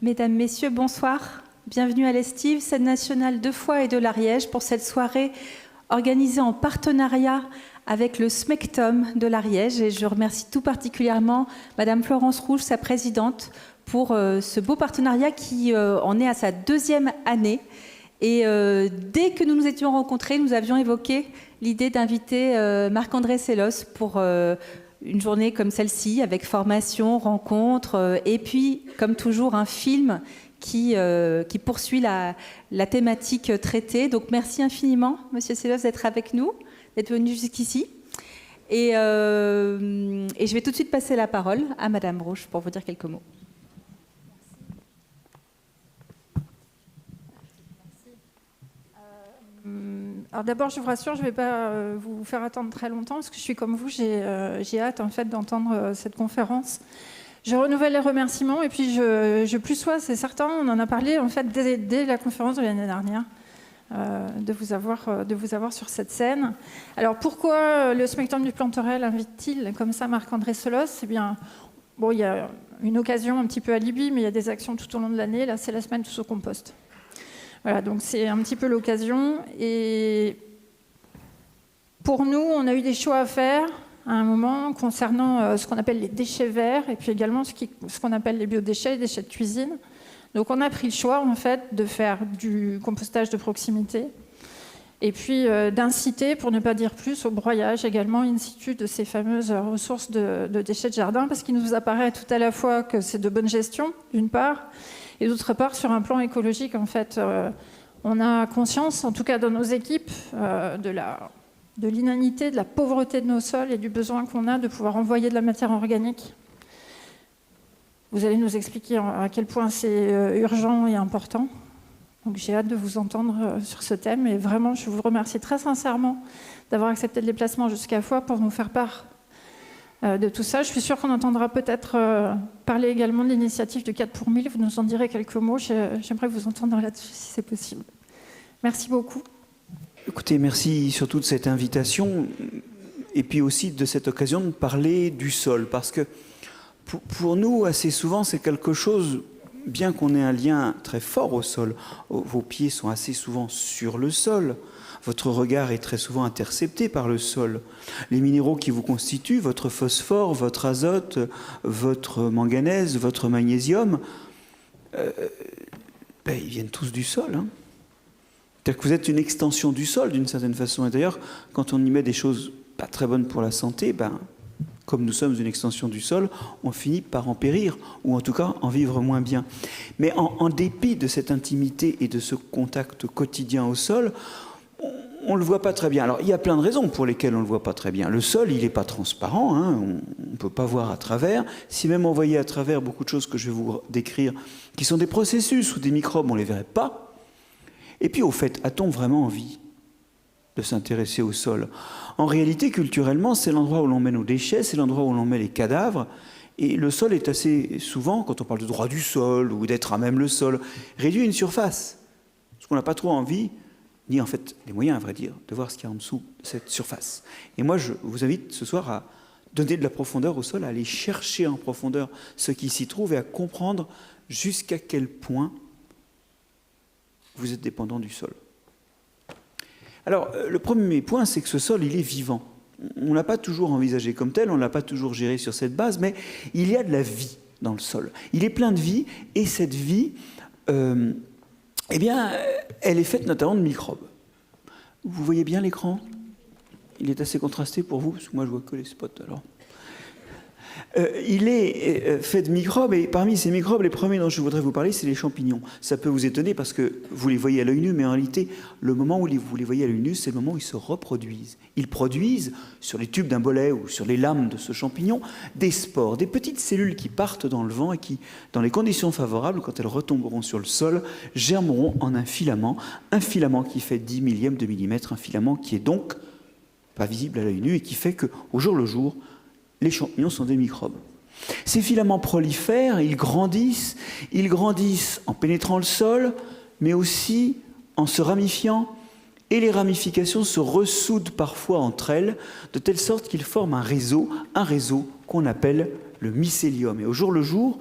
Mesdames, Messieurs, bonsoir. Bienvenue à l'Estive, scène nationale de Foix et de l'Ariège pour cette soirée organisée en partenariat avec le SMECTOM de l'Ariège. Et je remercie tout particulièrement Madame Florence Rouge, sa présidente, pour ce beau partenariat qui en est à sa 2e année. Et dès que nous nous étions rencontrés, nous avions évoqué l'idée d'inviter Marc-André Sellos pour une journée comme celle-ci, avec formation, rencontre, et puis, comme toujours, un film qui poursuit la thématique traitée. Donc, merci infiniment, Monsieur Sellos, d'être avec nous, d'être venu jusqu'ici. Et je vais tout de suite passer la parole à Madame Rouge pour vous dire quelques mots. Alors d'abord, je vous rassure, je ne vais pas vous faire attendre très longtemps parce que je suis comme vous, j'ai hâte en fait d'entendre cette conférence. Je renouvelle les remerciements et puis je plus sois, c'est certain, on en a parlé en fait dès la conférence de l'année dernière, de vous avoir sur cette scène. Alors pourquoi le SMECTOM du Planterel invite-t-il comme ça Marc-André Sellos? Eh bien, bon, il y a une occasion un petit peu alibi, mais il y a des actions tout au long de l'année. Là, c'est la semaine Tous au compost. Voilà, donc c'est un petit peu l'occasion. Et pour nous, on a eu des choix à faire à un moment concernant ce qu'on appelle les déchets verts et puis également ce qu'on appelle les biodéchets, les déchets de cuisine. Donc on a pris le choix en fait de faire du compostage de proximité et puis d'inciter, pour ne pas dire plus, au broyage également in situ de ces fameuses ressources de déchets de jardin, parce qu'il nous apparaît tout à la fois que c'est de bonne gestion, d'une part, et d'autre part, sur un plan écologique, en fait, on a conscience, en tout cas dans nos équipes, de l'inanité, de la pauvreté de nos sols et du besoin qu'on a de pouvoir envoyer de la matière organique. Vous allez nous expliquer à quel point c'est urgent et important. Donc j'ai hâte de vous entendre sur ce thème. Et vraiment, je vous remercie très sincèrement d'avoir accepté le déplacement jusqu'à Foix pour nous faire part de tout ça. Je suis sûre qu'on entendra peut-être parler également de l'initiative du 4 pour 1000. Vous nous en direz quelques mots. J'aimerais vous entendre là-dessus, si c'est possible. Merci beaucoup. Écoutez, merci surtout de cette invitation et puis aussi de cette occasion de parler du sol. Parce que pour nous, assez souvent, c'est quelque chose, bien qu'on ait un lien très fort au sol, vos pieds sont assez souvent sur le sol. Votre regard est très souvent intercepté par le sol. Les minéraux qui vous constituent, votre phosphore, votre azote, votre manganèse, votre magnésium, ils viennent tous du sol. Hein. C'est-à-dire que vous êtes une extension du sol d'une certaine façon. Et d'ailleurs, quand on y met des choses pas très bonnes pour la santé, comme nous sommes une extension du sol, on finit par en périr, ou en tout cas en vivre moins bien. Mais en dépit de cette intimité et de ce contact quotidien au sol, on ne le voit pas très bien. Alors, il y a plein de raisons pour lesquelles on ne le voit pas très bien. Le sol, il n'est pas transparent, hein, on ne peut pas voir à travers. Si même on voyait à travers beaucoup de choses que je vais vous décrire, qui sont des processus ou des microbes, on ne les verrait pas. Et puis, au fait, a-t-on vraiment envie de s'intéresser au sol? En réalité, culturellement, c'est l'endroit où l'on met nos déchets, c'est l'endroit où l'on met les cadavres. Et le sol est assez souvent, quand on parle de droit du sol ou d'être à même le sol, réduit à une surface. Parce qu'on n'a pas trop envie, ni en fait les moyens, à vrai dire, de voir ce qu'il y a en dessous de cette surface. Et moi, je vous invite ce soir à donner de la profondeur au sol, à aller chercher en profondeur ce qui s'y trouve et à comprendre jusqu'à quel point vous êtes dépendant du sol. Alors, le premier point, c'est que ce sol, il est vivant. On ne l'a pas toujours envisagé comme tel, on ne l'a pas toujours géré sur cette base, mais il y a de la vie dans le sol. Il est plein de vie, et cette vie, eh bien, elle est faite notamment de microbes. Vous voyez bien l'écran? Il est assez contrasté pour vous, parce que moi je vois que les spots alors. Il est fait de microbes, et parmi ces microbes, les premiers dont je voudrais vous parler, c'est les champignons. Ça peut vous étonner parce que vous les voyez à l'œil nu, mais en réalité, le moment où vous les voyez à l'œil nu, c'est le moment où ils se reproduisent. Ils produisent, sur les tubes d'un bolet ou sur les lames de ce champignon, des spores, des petites cellules qui partent dans le vent et qui, dans les conditions favorables, quand elles retomberont sur le sol, germeront en un filament qui fait 10 millièmes de millimètre, un filament qui est donc pas visible à l'œil nu et qui fait qu'au jour le jour, les champignons sont des microbes. Ces filaments prolifèrent, ils grandissent en pénétrant le sol, mais aussi en se ramifiant, et les ramifications se ressoudent parfois entre elles, de telle sorte qu'ils forment un réseau qu'on appelle le mycélium. Et au jour le jour,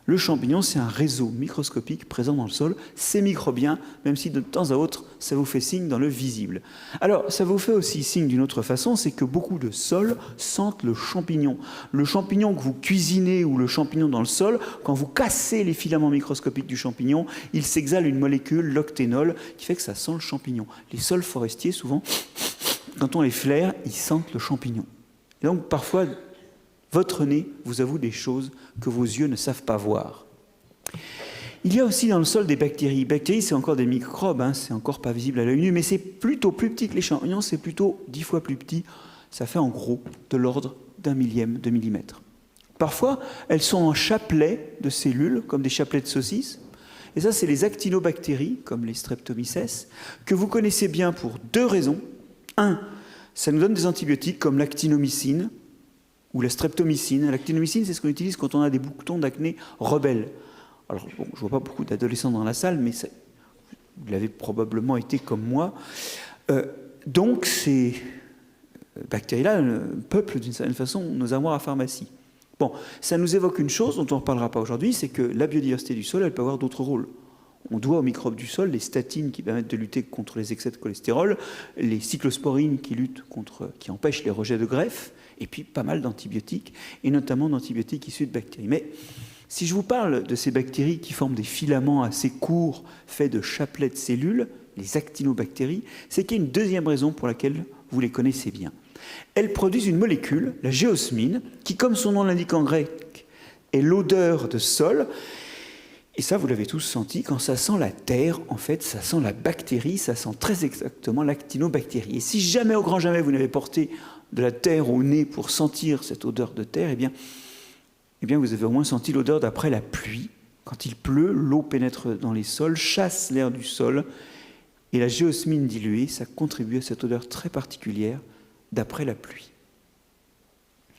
Le champignon, c'est un réseau microscopique présent dans le sol. C'est microbien, même si de temps à autre, ça vous fait signe dans le visible. Alors, ça vous fait aussi signe d'une autre façon, c'est que beaucoup de sols sentent le champignon. Le champignon que vous cuisinez ou le champignon dans le sol, quand vous cassez les filaments microscopiques du champignon, il s'exhale une molécule, l'octénol, qui fait que ça sent le champignon. Les sols forestiers, souvent, quand on les flaire, ils sentent le champignon. Et donc, parfois, votre nez vous avoue des choses que vos yeux ne savent pas voir. Il y a aussi dans le sol des bactéries. Les bactéries, c'est encore des microbes, hein, c'est encore pas visible à l'œil nu, mais c'est plutôt plus petit que les champignons, c'est plutôt 10 fois plus petit. Ça fait en gros de l'ordre d'1 millième de millimètre. Parfois, elles sont en chapelet de cellules, comme des chapelets de saucisses. Et ça, c'est les actinobactéries, comme les streptomyces, que vous connaissez bien pour 2 raisons. 1, ça nous donne des antibiotiques comme l'actinomycine, ou la streptomycine. L'actinomycine, c'est ce qu'on utilise quand on a des boutons d'acné rebelles. Alors, bon, je ne vois pas beaucoup d'adolescents dans la salle, mais ça, vous l'avez probablement été comme moi. Donc, ces bactéries-là peuplent d'une certaine façon nos armoires à pharmacie. Bon, ça nous évoque une chose dont on ne reparlera pas aujourd'hui, c'est que la biodiversité du sol, elle peut avoir d'autres rôles. On doit aux microbes du sol les statines qui permettent de lutter contre les excès de cholestérol, les cyclosporines qui empêchent les rejets de greffe, et puis pas mal d'antibiotiques, et notamment d'antibiotiques issus de bactéries. Mais si je vous parle de ces bactéries qui forment des filaments assez courts, faits de chapelets de cellules, les actinobactéries, c'est qu'il y a une deuxième raison pour laquelle vous les connaissez bien. Elles produisent une molécule, la géosmine, qui, comme son nom l'indique en grec, est l'odeur de sol. Et ça, vous l'avez tous senti, quand ça sent la terre, en fait, ça sent la bactérie, ça sent très exactement l'actinobactérie. Et si jamais, au grand jamais, vous n'avez porté de la terre au nez pour sentir cette odeur de terre, eh bien vous avez au moins senti l'odeur d'après la pluie. Quand il pleut, l'eau pénètre dans les sols, chasse l'air du sol, et la géosmine diluée, ça contribue à cette odeur très particulière d'après la pluie.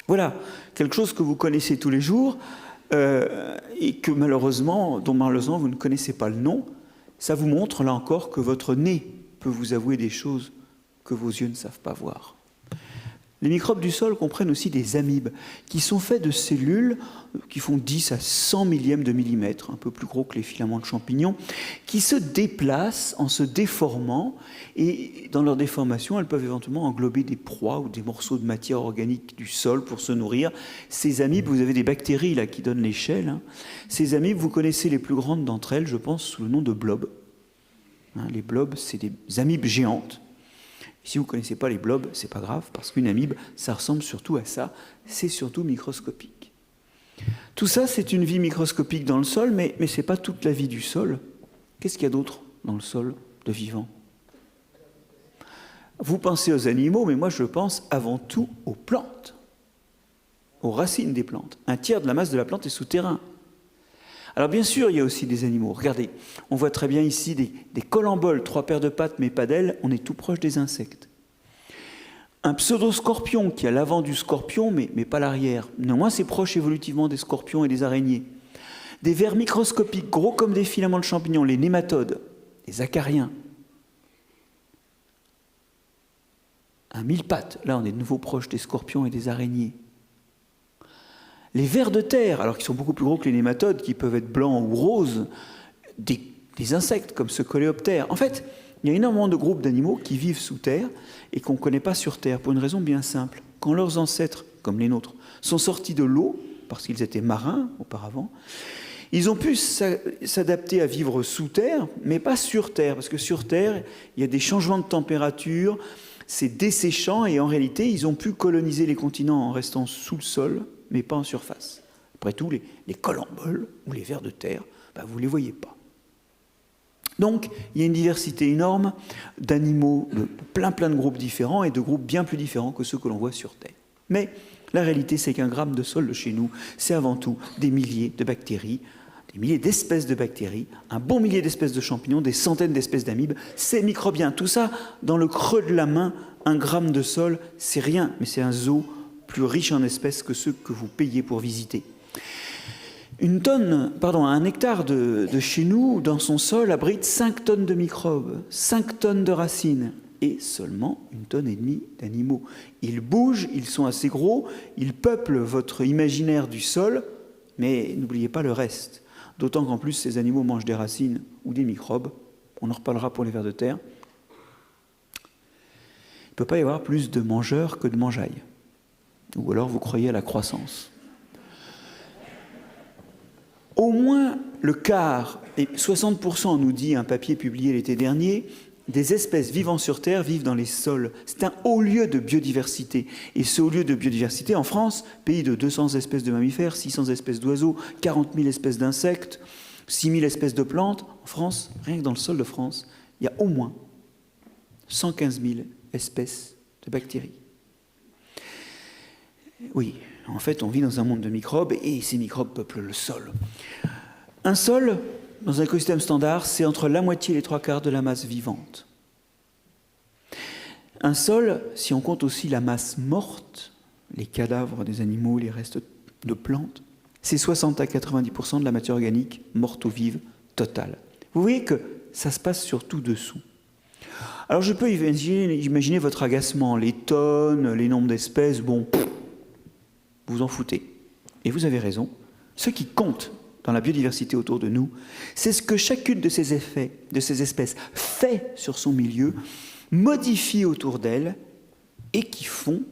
Voilà, quelque chose que vous connaissez tous les jours, et que dont malheureusement vous ne connaissez pas le nom. Ça vous montre là encore que votre nez peut vous avouer des choses que vos yeux ne savent pas voir. Les microbes du sol comprennent aussi des amibes qui sont faits de cellules qui font 10 à 100 millièmes de millimètre, un peu plus gros que les filaments de champignons, qui se déplacent en se déformant, et dans leur déformation, elles peuvent éventuellement englober des proies ou des morceaux de matière organique du sol pour se nourrir. Ces amibes, vous avez des bactéries là qui donnent l'échelle. Hein. Ces amibes, vous connaissez les plus grandes d'entre elles, je pense, sous le nom de blobs. Hein, les blobs, c'est des amibes géantes. Si vous ne connaissez pas les blobs, c'est pas grave, parce qu'une amibe, ça ressemble surtout à ça, c'est surtout microscopique. Tout ça, c'est une vie microscopique dans le sol, mais ce n'est pas toute la vie du sol. Qu'est-ce qu'il y a d'autre dans le sol de vivant? Vous pensez aux animaux, mais moi je pense avant tout aux plantes, aux racines des plantes. 1/3 de la masse de la plante est souterrain. Alors bien sûr, il y a aussi des animaux. Regardez, on voit très bien ici des colamboles, 3 paires de pattes mais pas d'ailes, on est tout proche des insectes. Un pseudo-scorpion qui a l'avant du scorpion mais pas l'arrière. Néanmoins, c'est proche évolutivement des scorpions et des araignées. Des vers microscopiques, gros comme des filaments de champignons, les nématodes, les acariens. Un mille-pattes, là on est de nouveau proche des scorpions et des araignées. Les vers de terre, alors qu'ils sont beaucoup plus gros que les nématodes, qui peuvent être blancs ou roses, des insectes comme ce coléoptère. En fait, il y a énormément de groupes d'animaux qui vivent sous terre et qu'on ne connaît pas sur terre, pour une raison bien simple. Quand leurs ancêtres, comme les nôtres, sont sortis de l'eau, parce qu'ils étaient marins auparavant, ils ont pu s'adapter à vivre sous terre, mais pas sur terre, parce que sur terre, il y a des changements de température, c'est desséchant, et en réalité, ils ont pu coloniser les continents en restant sous le sol, mais pas en surface. Après tout, les colamboles ou les vers de terre, vous ne les voyez pas. Donc, il y a une diversité énorme d'animaux, de plein de groupes différents et de groupes bien plus différents que ceux que l'on voit sur Terre. Mais la réalité, c'est qu'un gramme de sol de chez nous, c'est avant tout des milliers de bactéries, des milliers d'espèces de bactéries, un bon millier d'espèces de champignons, des centaines d'espèces d'amibes. C'est microbien. Tout ça, dans le creux de la main, un gramme de sol, c'est rien, mais c'est un zoo plus riche en espèces que ceux que vous payez pour visiter. Un hectare de chez nous, dans son sol, abrite 5 tonnes de microbes, 5 tonnes de racines et seulement 1,5 tonne d'animaux. Ils bougent, ils sont assez gros, ils peuplent votre imaginaire du sol Mais n'oubliez pas le reste. D'autant qu'en plus, ces animaux mangent des racines ou des microbes. On en reparlera pour les vers de terre. Il ne peut pas y avoir plus de mangeurs que de mangeailles. Ou alors vous croyez à la croissance. Au moins le quart, et 60% nous dit un papier publié l'été dernier, des espèces vivant sur Terre vivent dans les sols. C'est un haut lieu de biodiversité. Et ce haut lieu de biodiversité, en France, pays de 200 espèces de mammifères, 600 espèces d'oiseaux, 40 000 espèces d'insectes, 6 000 espèces de plantes, en France, rien que dans le sol de France, il y a au moins 115 000 espèces de bactéries. Oui, en fait, on vit dans un monde de microbes et ces microbes peuplent le sol. Un sol, dans un écosystème standard, c'est entre la moitié et les 3/4 de la masse vivante. Un sol, si on compte aussi la masse morte, les cadavres des animaux, les restes de plantes, c'est 60 à 90% de la matière organique morte ou vive totale. Vous voyez que ça se passe surtout dessous. Alors je peux imaginer votre agacement, les tonnes, les nombres d'espèces, bon, vous en foutez. Et vous avez raison. Ce qui compte dans la biodiversité autour de nous, c'est ce que chacune de ces espèces fait sur son milieu, modifie autour d'elle, et qui font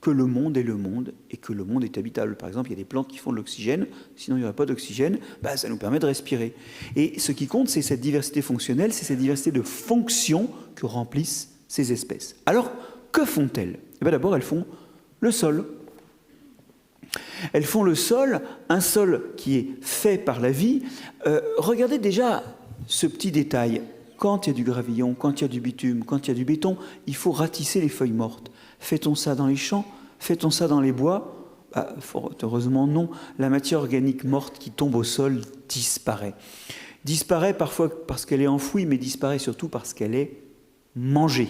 que le monde est le monde, et que le monde est habitable. Par exemple, il y a des plantes qui font de l'oxygène, sinon il n'y aurait pas d'oxygène, ça nous permet de respirer. Et ce qui compte, c'est cette diversité fonctionnelle, c'est cette diversité de fonctions que remplissent ces espèces. Alors, que font-elles ? D'abord, elles font le sol. Elles font le sol, un sol qui est fait par la vie. Regardez déjà ce petit détail. Quand il y a du gravillon, quand il y a du bitume, quand il y a du béton, il faut ratisser les feuilles mortes. Fait-on ça dans les champs? Fait-on ça dans les bois? Fort heureusement non. La matière organique morte qui tombe au sol disparaît. Disparaît parfois parce qu'elle est enfouie, mais disparaît surtout parce qu'elle est mangée.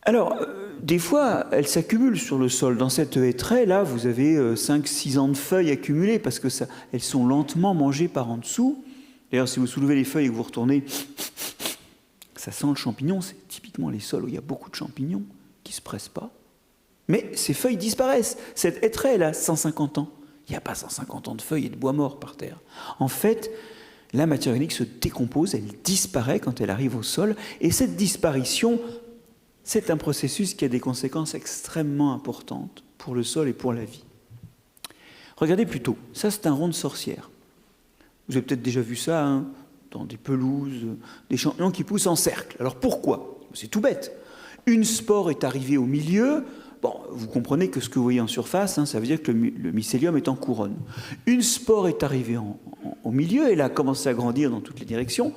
Alors, des fois, elles s'accumulent sur le sol. Dans cette hêtraie, là, vous avez 5-6 ans de feuilles accumulées parce que elles sont lentement mangées par en dessous. D'ailleurs, si vous soulevez les feuilles et que vous retournez, ça sent le champignon. C'est typiquement les sols où il y a beaucoup de champignons qui ne se pressent pas. Mais ces feuilles disparaissent. Cette hêtraie, elle a 150 ans. Il n'y a pas 150 ans de feuilles et de bois mort par terre. En fait, la matière organique se décompose, elle disparaît quand elle arrive au sol. Et cette disparition, c'est un processus qui a des conséquences extrêmement importantes pour le sol et pour la vie. Regardez plutôt, ça c'est un rond de sorcière. Vous avez peut-être déjà vu ça dans des pelouses, des champignons qui poussent en cercle. Alors pourquoi ? C'est tout bête. Une spore est arrivée au milieu. Bon, vous comprenez que ce que vous voyez en surface, ça veut dire que le mycélium est en couronne. Une spore est arrivée au milieu, elle a commencé à grandir dans toutes les directions.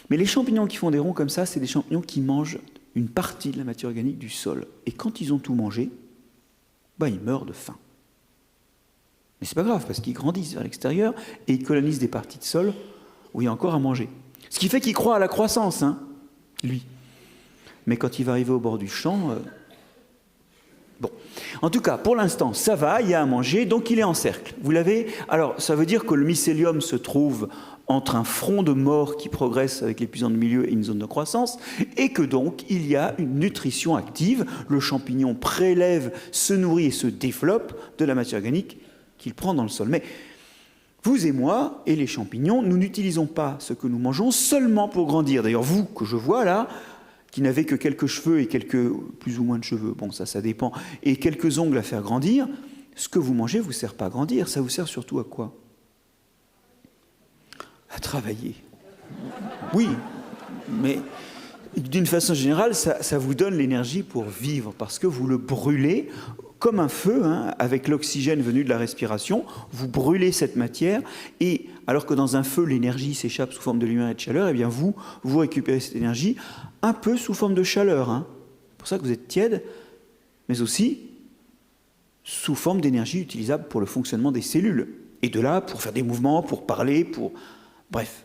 Mais les champignons qui font des ronds comme ça, c'est des champignons qui mangent une partie de la matière organique du sol. Et quand ils ont tout mangé, ils meurent de faim. Mais c'est pas grave, parce qu'ils grandissent vers l'extérieur et ils colonisent des parties de sol où il y a encore à manger. Ce qui fait qu'il croit à la croissance, lui. Mais quand il va arriver au bord du champ... Bon. En tout cas, pour l'instant, ça va, il y a à manger, donc il est en cercle. Vous l'avez ? Alors, ça veut dire que le mycélium se trouve entre un front de mort qui progresse avec l'épuisement de milieu et une zone de croissance, et que donc il y a une nutrition active. Le champignon prélève, se nourrit et se développe de la matière organique qu'il prend dans le sol. Mais vous et moi, et les champignons, nous n'utilisons pas ce que nous mangeons seulement pour grandir. D'ailleurs, vous, que je vois là, qui n'avez que quelques cheveux et quelques plus ou moins de cheveux, bon ça dépend, et quelques ongles à faire grandir, ce que vous mangez ne vous sert pas à grandir, ça vous sert surtout à quoi ? À travailler. Oui, mais d'une façon générale, ça vous donne l'énergie pour vivre, parce que vous le brûlez comme un feu, avec l'oxygène venu de la respiration, vous brûlez cette matière, et alors que dans un feu, l'énergie s'échappe sous forme de lumière et de chaleur, et bien vous récupérez cette énergie un peu sous forme de chaleur. C'est pour ça que vous êtes tiède, mais aussi sous forme d'énergie utilisable pour le fonctionnement des cellules. Et de là, pour faire des mouvements, pour parler, Bref,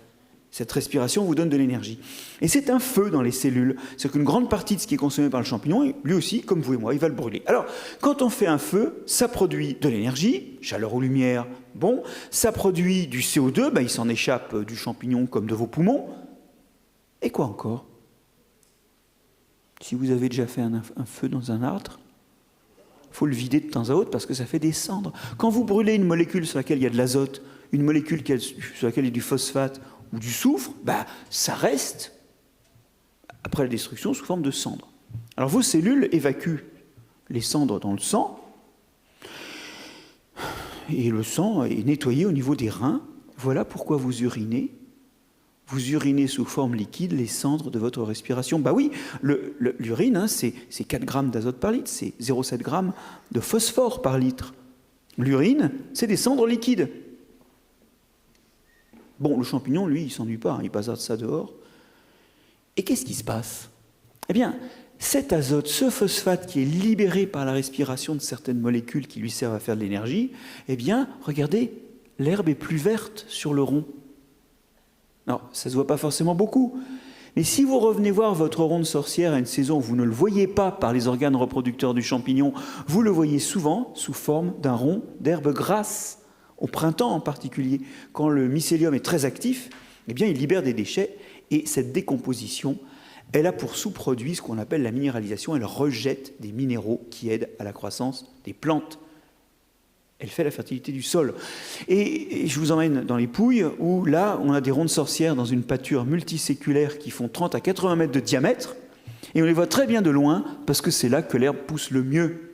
cette respiration vous donne de l'énergie. Et c'est un feu dans les cellules. C'est qu'une grande partie de ce qui est consommé par le champignon, lui aussi, comme vous et moi, il va le brûler. Alors, quand on fait un feu, ça produit de l'énergie, chaleur ou lumière, bon. Ça produit du CO2, il s'en échappe du champignon comme de vos poumons. Et quoi encore ? Si vous avez déjà fait un feu dans un âtre, il faut le vider de temps à autre parce que ça fait des cendres. Quand vous brûlez une molécule sur laquelle il y a de l'azote, une molécule sur laquelle il y a du phosphate ou du soufre, ça reste, après la destruction, sous forme de cendres. Alors vos cellules évacuent les cendres dans le sang, et le sang est nettoyé au niveau des reins. Voilà pourquoi vous urinez. Vous urinez sous forme liquide les cendres de votre respiration. Oui, l'urine, c'est 4 grammes d'azote par litre, c'est 0,7 grammes de phosphore par litre. L'urine, c'est des cendres liquides. Bon, le champignon, lui, il ne s'ennuie pas, il bazarde ça dehors. Et qu'est-ce qui se passe? Eh bien, cet azote, ce phosphate qui est libéré par la respiration de certaines molécules qui lui servent à faire de l'énergie, eh bien, regardez, l'herbe est plus verte sur le rond. Alors, ça ne se voit pas forcément beaucoup, mais si vous revenez voir votre rond de sorcière à une saison où vous ne le voyez pas par les organes reproducteurs du champignon, vous le voyez souvent sous forme d'un rond d'herbe grasse, au printemps en particulier. Quand le mycélium est très actif, eh bien, il libère des déchets, et cette décomposition, elle a pour sous-produit ce qu'on appelle la minéralisation. Elle rejette des minéraux qui aident à la croissance des plantes. Elle fait la fertilité du sol. Et je vous emmène dans les Pouilles, où là, on a des rondes sorcières dans une pâture multiséculaire qui font 30 à 80 mètres de diamètre, et on les voit très bien de loin, parce que c'est là que l'herbe pousse le mieux.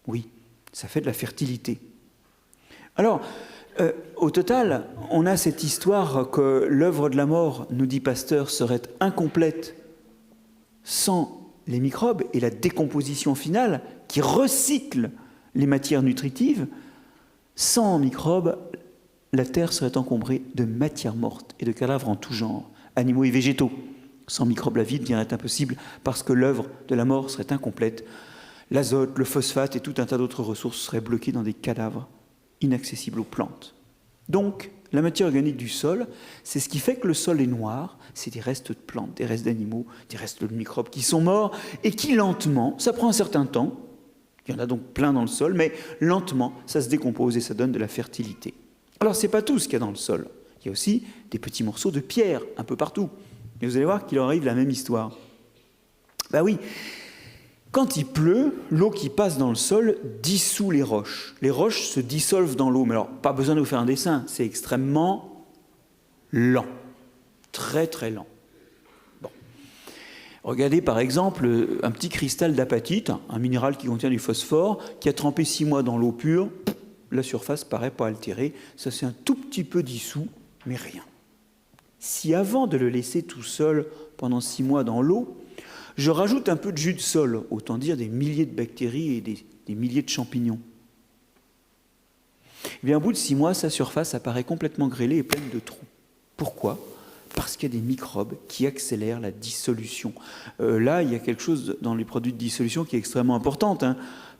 Oui, ça fait de la fertilité. Alors, au total, on a cette histoire que l'œuvre de la mort, nous dit Pasteur, serait incomplète sans les microbes et la décomposition finale qui recycle les matières nutritives. Sans microbes, la terre serait encombrée de matières mortes et de cadavres en tout genre, animaux et végétaux. Sans microbes, la vie deviendrait impossible parce que l'œuvre de la mort serait incomplète. L'azote, le phosphate et tout un tas d'autres ressources seraient bloqués dans des cadavres inaccessibles aux plantes. Donc, la matière organique du sol, c'est ce qui fait que le sol est noir, c'est des restes de plantes, des restes d'animaux, des restes de microbes qui sont morts et qui lentement, ça prend un certain temps, il y en a donc plein dans le sol, mais lentement, ça se décompose et ça donne de la fertilité. Alors, ce n'est pas tout ce qu'il y a dans le sol. Il y a aussi des petits morceaux de pierre un peu partout. Et vous allez voir qu'il en arrive la même histoire. Oui, quand il pleut, l'eau qui passe dans le sol dissout les roches. Les roches se dissolvent dans l'eau. Mais alors, pas besoin de vous faire un dessin, c'est extrêmement lent. Très, très lent. Bon. Regardez par exemple un petit cristal d'apatite, un minéral qui contient du phosphore, qui a trempé 6 mois dans l'eau pure. La surface paraît pas altérée. Ça, c'est un tout petit peu dissous, mais rien. Si avant de le laisser tout seul pendant 6 mois dans l'eau, je rajoute un peu de jus de sol, autant dire des milliers de bactéries et des milliers de champignons. Et bien, au bout de 6 mois, sa surface apparaît complètement grêlée et pleine de trous. Pourquoi ? Parce qu'il y a des microbes qui accélèrent la dissolution. Là, il y a quelque chose dans les produits de dissolution qui est extrêmement important.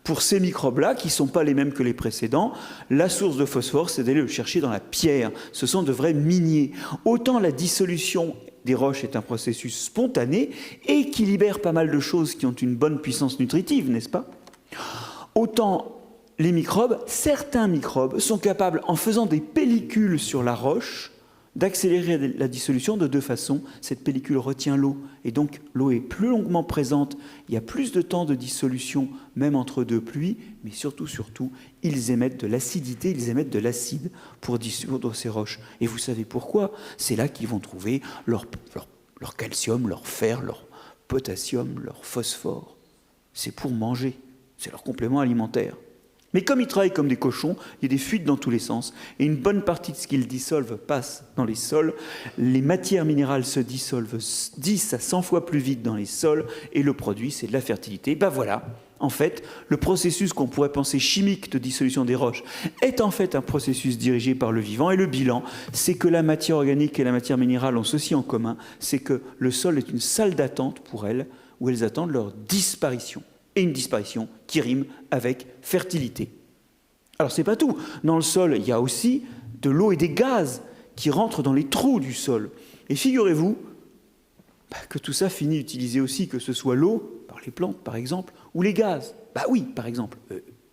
Pour ces microbes-là, qui ne sont pas les mêmes que les précédents, la source de phosphore, c'est d'aller le chercher dans la pierre. Ce sont de vrais miniers. Autant la dissolution des roches est un processus spontané et qui libère pas mal de choses qui ont une bonne puissance nutritive, n'est-ce pas? Autant les microbes, certains microbes sont capables, en faisant des pellicules sur la roche, d'accélérer la dissolution de 2 façons. Cette pellicule retient l'eau, et donc l'eau est plus longuement présente, il y a plus de temps de dissolution, même entre 2 pluies, mais surtout, ils émettent de l'acidité, ils émettent de l'acide pour dissoudre ces roches. Et vous savez pourquoi? C'est là qu'ils vont trouver leur calcium, leur fer, leur potassium, leur phosphore. C'est pour manger, c'est leur complément alimentaire. Mais comme ils travaillent comme des cochons, il y a des fuites dans tous les sens. Et une bonne partie de ce qu'ils dissolvent passe dans les sols. Les matières minérales se dissolvent 10 à 100 fois plus vite dans les sols. Et le produit, c'est de la fertilité. Voilà, en fait, le processus qu'on pourrait penser chimique de dissolution des roches est en fait un processus dirigé par le vivant. Et le bilan, c'est que la matière organique et la matière minérale ont ceci en commun, c'est que le sol est une salle d'attente pour elles, où elles attendent leur disparition. Et une disparition qui rime avec fertilité. Alors, c'est pas tout. Dans le sol, il y a aussi de l'eau et des gaz qui rentrent dans les trous du sol. Et figurez-vous que tout ça finit utilisé aussi, que ce soit l'eau, par les plantes par exemple, ou les gaz. Oui, par exemple,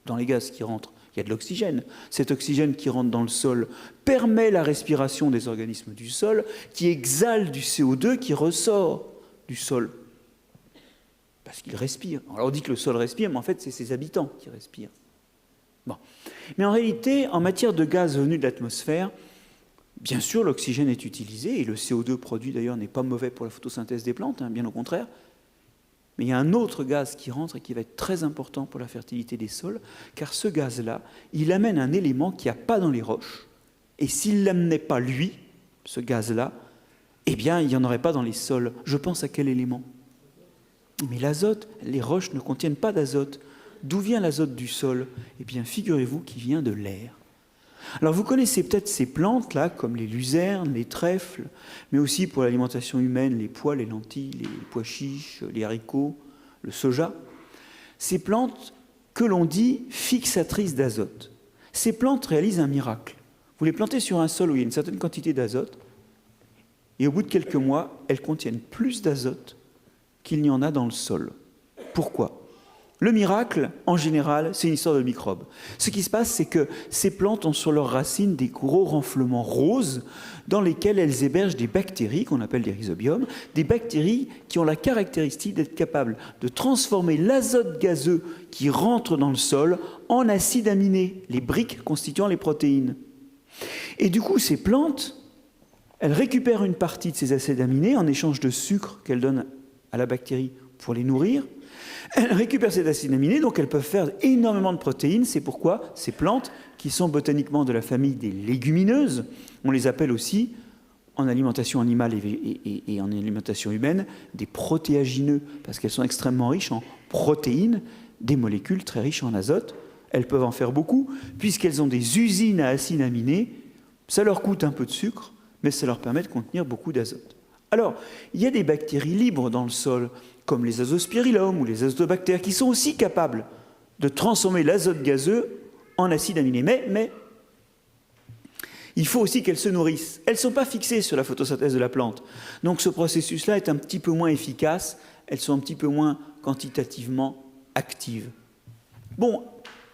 dans les gaz qui rentrent, il y a de l'oxygène. Cet oxygène qui rentre dans le sol permet la respiration des organismes du sol, qui exhalent du CO2 qui ressort du sol. parce qu'il respire. Alors on dit que le sol respire, mais en fait, c'est ses habitants qui respirent. Bon. Mais en réalité, en matière de gaz venus de l'atmosphère, bien sûr, l'oxygène est utilisé, et le CO2 produit d'ailleurs n'est pas mauvais pour la photosynthèse des plantes, hein, bien au contraire. Mais il y a un autre gaz qui rentre et qui va être très important pour la fertilité des sols, car ce gaz-là, il amène un élément qu'il n'y a pas dans les roches. Et s'il ne l'amenait pas lui, ce gaz-là, eh bien, il n'y en aurait pas dans les sols. Je pense à quel élément? Mais l'azote, les roches ne contiennent pas d'azote. D'où vient l'azote du sol? Eh bien, figurez-vous qu'il vient de l'air. Alors, vous connaissez peut-être ces plantes-là, comme les luzernes, les trèfles, mais aussi pour l'alimentation humaine, les pois, les lentilles, les pois chiches, les haricots, le soja. Ces plantes que l'on dit fixatrices d'azote. Ces plantes réalisent un miracle. Vous les plantez sur un sol où il y a une certaine quantité d'azote, et au bout de quelques mois, elles contiennent plus d'azote qu'il n'y en a dans le sol. Pourquoi ? Le miracle, en général, c'est une histoire de microbes. Ce qui se passe, c'est que ces plantes ont sur leurs racines des gros renflements roses dans lesquels elles hébergent des bactéries, qu'on appelle des rhizobiums, des bactéries qui ont la caractéristique d'être capables de transformer l'azote gazeux qui rentre dans le sol en acides aminés, les briques constituant les protéines. Et du coup, ces plantes, elles récupèrent une partie de ces acides aminés en échange de sucre qu'elles donnent à la bactérie pour les nourrir. Elles récupèrent ces acides aminés, donc elles peuvent faire énormément de protéines. C'est pourquoi ces plantes, qui sont botaniquement de la famille des légumineuses, on les appelle aussi, en alimentation animale et en alimentation humaine, des protéagineux, parce qu'elles sont extrêmement riches en protéines, des molécules très riches en azote. Elles peuvent en faire beaucoup, puisqu'elles ont des usines à acides aminés. Ça leur coûte un peu de sucre, mais ça leur permet de contenir beaucoup d'azote. Alors, il y a des bactéries libres dans le sol, comme les azospirillum ou les azotobactères, qui sont aussi capables de transformer l'azote gazeux en acide aminé. Mais il faut aussi qu'elles se nourrissent. Elles ne sont pas fixées sur la photosynthèse de la plante. Donc ce processus-là est un petit peu moins efficace, elles sont un petit peu moins quantitativement actives. Bon,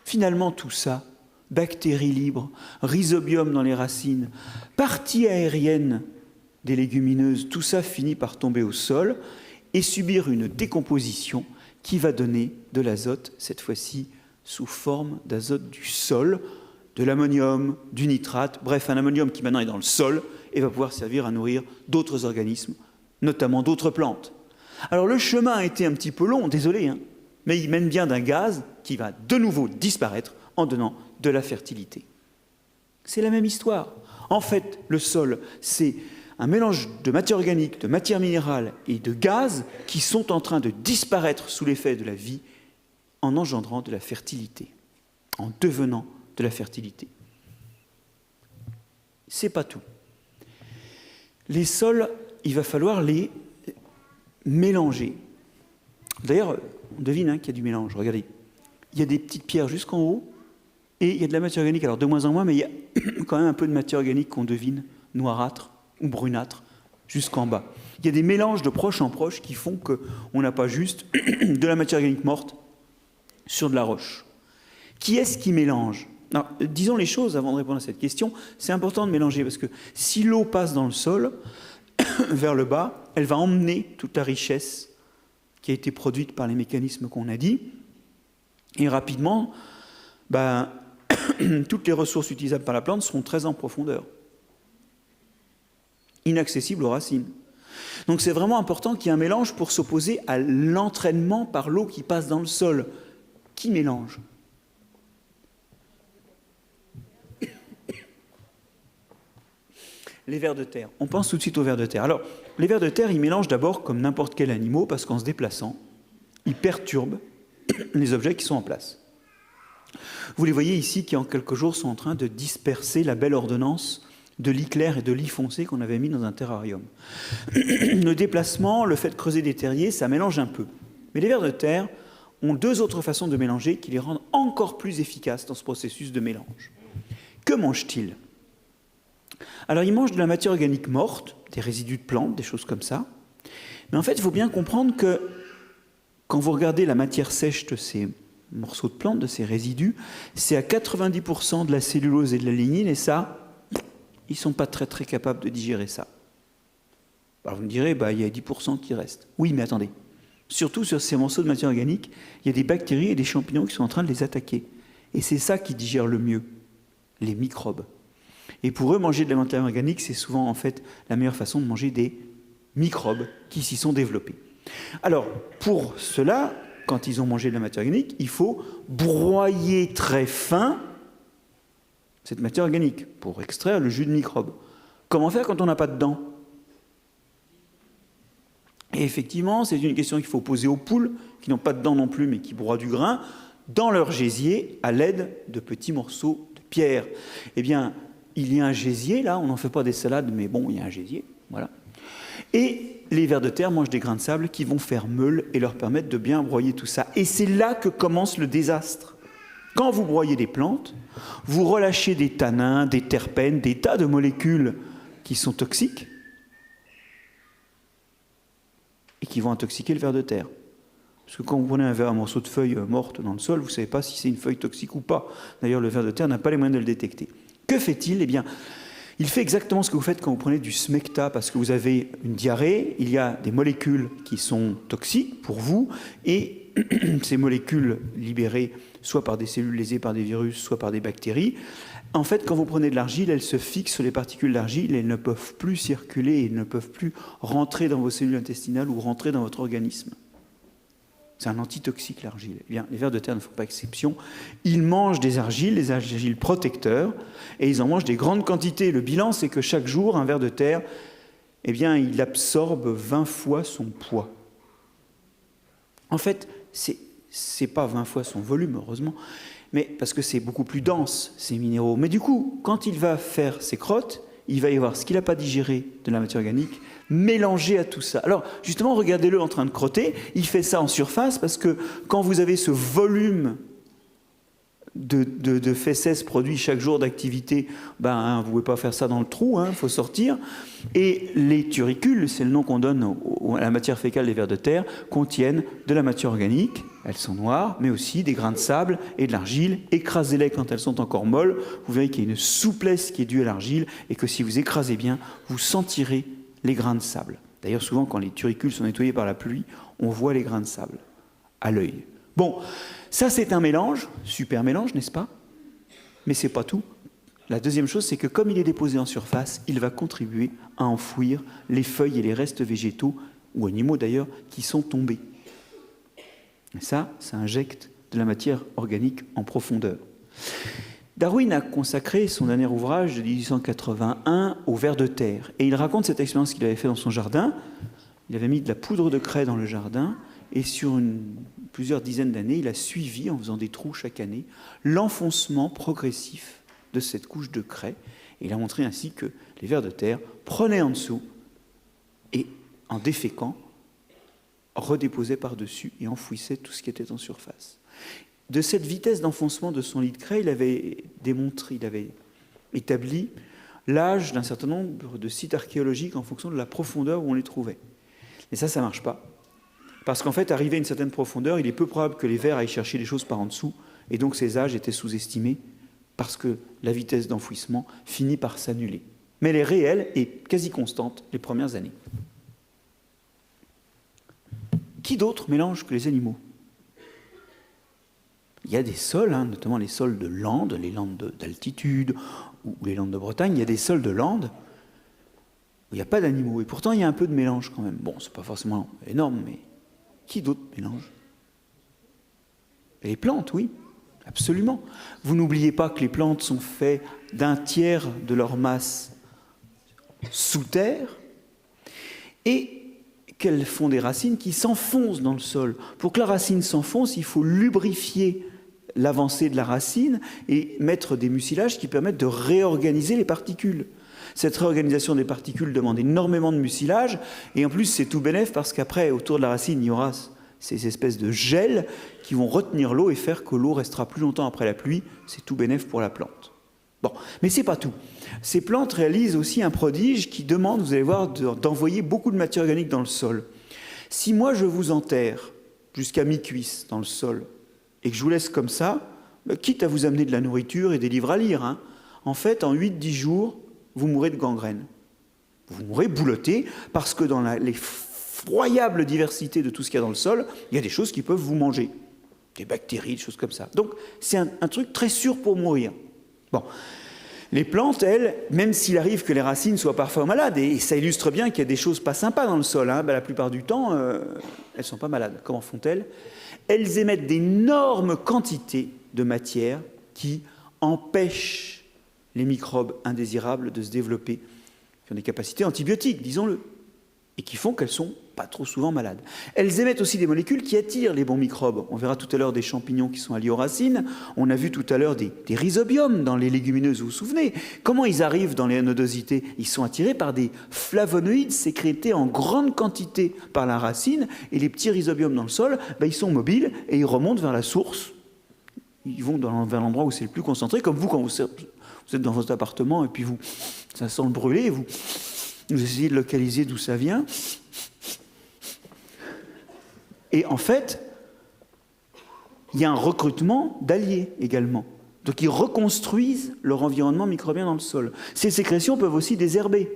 finalement tout ça, bactéries libres, rhizobium dans les racines, parties aériennes des légumineuses, tout ça finit par tomber au sol et subir une décomposition qui va donner de l'azote, cette fois-ci sous forme d'azote du sol, de l'ammonium, du nitrate, bref, un ammonium qui maintenant est dans le sol et va pouvoir servir à nourrir d'autres organismes, notamment d'autres plantes. Alors le chemin a été un petit peu long, désolé, hein, mais il mène bien d'un gaz qui va de nouveau disparaître en donnant de la fertilité. C'est la même histoire. En fait, le sol, c'est un mélange de matière organique, de matière minérale et de gaz qui sont en train de disparaître sous l'effet de la vie en engendrant de la fertilité, en devenant de la fertilité. C'est pas tout. Les sols, il va falloir les mélanger. D'ailleurs, on devine qu'il y a du mélange. Regardez, il y a des petites pierres jusqu'en haut et il y a de la matière organique. Alors de moins en moins, mais il y a quand même un peu de matière organique qu'on devine noirâtre ou brunâtre jusqu'en bas. Il y a des mélanges de proche en proche qui font qu'on n'a pas juste de la matière organique morte sur de la roche. Qui est-ce qui mélange? Alors, disons les choses avant de répondre à cette question. C'est important de mélanger parce que si l'eau passe dans le sol vers le bas, elle va emmener toute la richesse qui a été produite par les mécanismes qu'on a dit. Et rapidement, toutes les ressources utilisables par la plante seront très en profondeur, inaccessibles aux racines. Donc c'est vraiment important qu'il y ait un mélange pour s'opposer à l'entraînement par l'eau qui passe dans le sol. Qui mélange? Les vers de terre. On pense tout de suite aux vers de terre. Alors, les vers de terre, ils mélangent d'abord comme n'importe quel animal parce qu'en se déplaçant, ils perturbent les objets qui sont en place. Vous les voyez ici qui, en quelques jours, sont en train de disperser la belle ordonnance de lit clair et de lit foncé qu'on avait mis dans un terrarium. Le déplacement, le fait de creuser des terriers, ça mélange un peu. Mais les vers de terre ont deux autres façons de mélanger qui les rendent encore plus efficaces dans ce processus de mélange. Que mangent-ils? Alors, ils mangent de la matière organique morte, des résidus de plantes, des choses comme ça. Mais en fait, il faut bien comprendre que quand vous regardez la matière sèche de ces morceaux de plantes, de ces résidus, c'est à 90% de la cellulose et de la lignine, et ça, ils ne sont pas très très capables de digérer ça. Alors vous me direz, il y a 10% qui restent. Oui, mais attendez, Surtout sur ces morceaux de matière organique, il y a des bactéries et des champignons qui sont en train de les attaquer. Et c'est ça qui digère le mieux, les microbes. Et pour eux, manger de la matière organique, c'est souvent en fait la meilleure façon de manger des microbes qui s'y sont développés. Alors, pour cela, quand ils ont mangé de la matière organique, il faut broyer très fin cette matière organique pour extraire le jus de microbes. Comment faire quand on n'a pas de dents ? Et effectivement, c'est une question qu'il faut poser aux poules, qui n'ont pas de dents non plus, mais qui broient du grain, dans leur gésier, à l'aide de petits morceaux de pierre. Eh bien, il y a un gésier, là, on n'en fait pas des salades, mais bon, il y a un gésier, voilà. Et les vers de terre mangent des grains de sable qui vont faire meule et leur permettre de bien broyer tout ça. Et c'est là que commence le désastre. Quand vous broyez des plantes, vous relâchez des tanins, des terpènes, des tas de molécules qui sont toxiques, et qui vont intoxiquer le ver de terre. Parce que quand vous prenez un morceau de feuille morte dans le sol, vous ne savez pas si c'est une feuille toxique ou pas. D'ailleurs, le ver de terre n'a pas les moyens de le détecter. Que fait-il ? Eh bien, il fait exactement ce que vous faites quand vous prenez du smecta, parce que vous avez une diarrhée, il y a des molécules qui sont toxiques pour vous, et ces molécules libérées soit par des cellules lésées par des virus, soit par des bactéries, en fait, quand vous prenez de l'argile, elles se fixent sur les particules d'argile et elles ne peuvent plus circuler, elles ne peuvent plus rentrer dans vos cellules intestinales ou rentrer dans votre organisme. C'est un antitoxique, l'argile. Eh bien, les vers de terre ne font pas exception. Ils mangent des argiles protecteurs, et ils en mangent des grandes quantités. Le bilan, c'est que chaque jour, un ver de terre, eh bien, il absorbe 20 fois son poids. En fait, c'est pas 20 fois son volume, heureusement, mais parce que c'est beaucoup plus dense, ces minéraux. Mais du coup, quand il va faire ses crottes, il va y avoir ce qu'il n'a pas digéré de la matière organique mélangé à tout ça. Alors, justement, regardez-le en train de crotter. Il fait ça en surface parce que quand vous avez ce volume de fesses produits chaque jour d'activité, vous ne pouvez pas faire ça dans le trou, il faut sortir. Et les turicules, c'est le nom qu'on donne à la matière fécale des vers de terre, contiennent de la matière organique, elles sont noires, mais aussi des grains de sable et de l'argile. Écrasez-les quand elles sont encore molles, vous verrez qu'il y a une souplesse qui est due à l'argile, et que si vous écrasez bien, vous sentirez les grains de sable. D'ailleurs, souvent, quand les turicules sont nettoyés par la pluie, on voit les grains de sable à l'œil. Bon, ça c'est un mélange, super mélange, n'est-ce pas? Mais c'est pas tout. La deuxième chose, c'est que comme il est déposé en surface, il va contribuer à enfouir les feuilles et les restes végétaux, ou animaux d'ailleurs, qui sont tombés. Et ça injecte de la matière organique en profondeur. Darwin a consacré son dernier ouvrage de 1881 aux vers de terre. Et il raconte cette expérience qu'il avait fait dans son jardin. Il avait mis de la poudre de craie dans le jardin, et sur plusieurs dizaines d'années, il a suivi, en faisant des trous chaque année, l'enfoncement progressif de cette couche de craie. Et il a montré ainsi que les vers de terre prenaient en dessous et, en déféquant, redéposaient par-dessus et enfouissaient tout ce qui était en surface. De cette vitesse d'enfoncement de son lit de craie, il avait établi l'âge d'un certain nombre de sites archéologiques en fonction de la profondeur où on les trouvait. Et ça ne marche pas. Parce qu'en fait, arrivé à une certaine profondeur, il est peu probable que les vers aillent chercher des choses par en dessous, et donc ces âges étaient sous-estimés, parce que la vitesse d'enfouissement finit par s'annuler. Mais elle est réelle et quasi constante les premières années. Qui d'autre mélange que les animaux ? Il y a des sols, notamment les sols de Landes, les Landes d'altitude, ou les Landes de Bretagne, il y a des sols de Landes où il n'y a pas d'animaux, et pourtant il y a un peu de mélange quand même. Bon, c'est pas forcément énorme, mais qui d'autre mélange ? Les plantes, oui, absolument. Vous n'oubliez pas que les plantes sont faites d'un tiers de leur masse sous terre, et qu'elles font des racines qui s'enfoncent dans le sol. Pour que la racine s'enfonce, il faut lubrifier l'avancée de la racine et mettre des mucilages qui permettent de réorganiser les particules. Cette réorganisation des particules demande énormément de mucilage, et en plus c'est tout bénef parce qu'après, autour de la racine, il y aura ces espèces de gels qui vont retenir l'eau et faire que l'eau restera plus longtemps après la pluie. C'est tout bénef pour la plante. Bon, mais c'est pas tout. Ces plantes réalisent aussi un prodige qui demande, vous allez voir, d'envoyer beaucoup de matière organique dans le sol. Si moi je vous enterre jusqu'à mi-cuisse dans le sol et que je vous laisse comme ça, quitte à vous amener de la nourriture et des livres à lire, en fait, en 8-10 jours, vous mourrez de gangrène. Vous mourrez boulotté parce que dans les effroyable diversité de tout ce qu'il y a dans le sol, il y a des choses qui peuvent vous manger. Des bactéries, des choses comme ça. Donc, c'est un truc très sûr pour mourir. Bon. Les plantes, elles, même s'il arrive que les racines soient parfois malades, et ça illustre bien qu'il y a des choses pas sympas dans le sol, hein, ben, la plupart du temps, elles ne sont pas malades. Comment font-elles? Elles émettent d'énormes quantités de matière qui empêchent les microbes indésirables de se développer, qui ont des capacités antibiotiques, disons-le, et qui font qu'elles ne sont pas trop souvent malades. Elles émettent aussi des molécules qui attirent les bons microbes. On verra tout à l'heure des champignons qui sont alliés aux racines. On a vu tout à l'heure des rhizobiums dans les légumineuses, vous vous souvenez? Comment ils arrivent dans les nodosités? Ils sont attirés par des flavonoïdes sécrétés en grande quantité par la racine, et les petits rhizobiums dans le sol, ben, ils sont mobiles et ils remontent vers la source. Ils vont vers l'endroit où c'est le plus concentré, comme vous quand vous êtes dans votre appartement et puis ça sent le brûler, et vous essayez de localiser d'où ça vient. Et en fait, il y a un recrutement d'alliés également. Donc ils reconstruisent leur environnement microbien dans le sol. Ces sécrétions peuvent aussi désherber.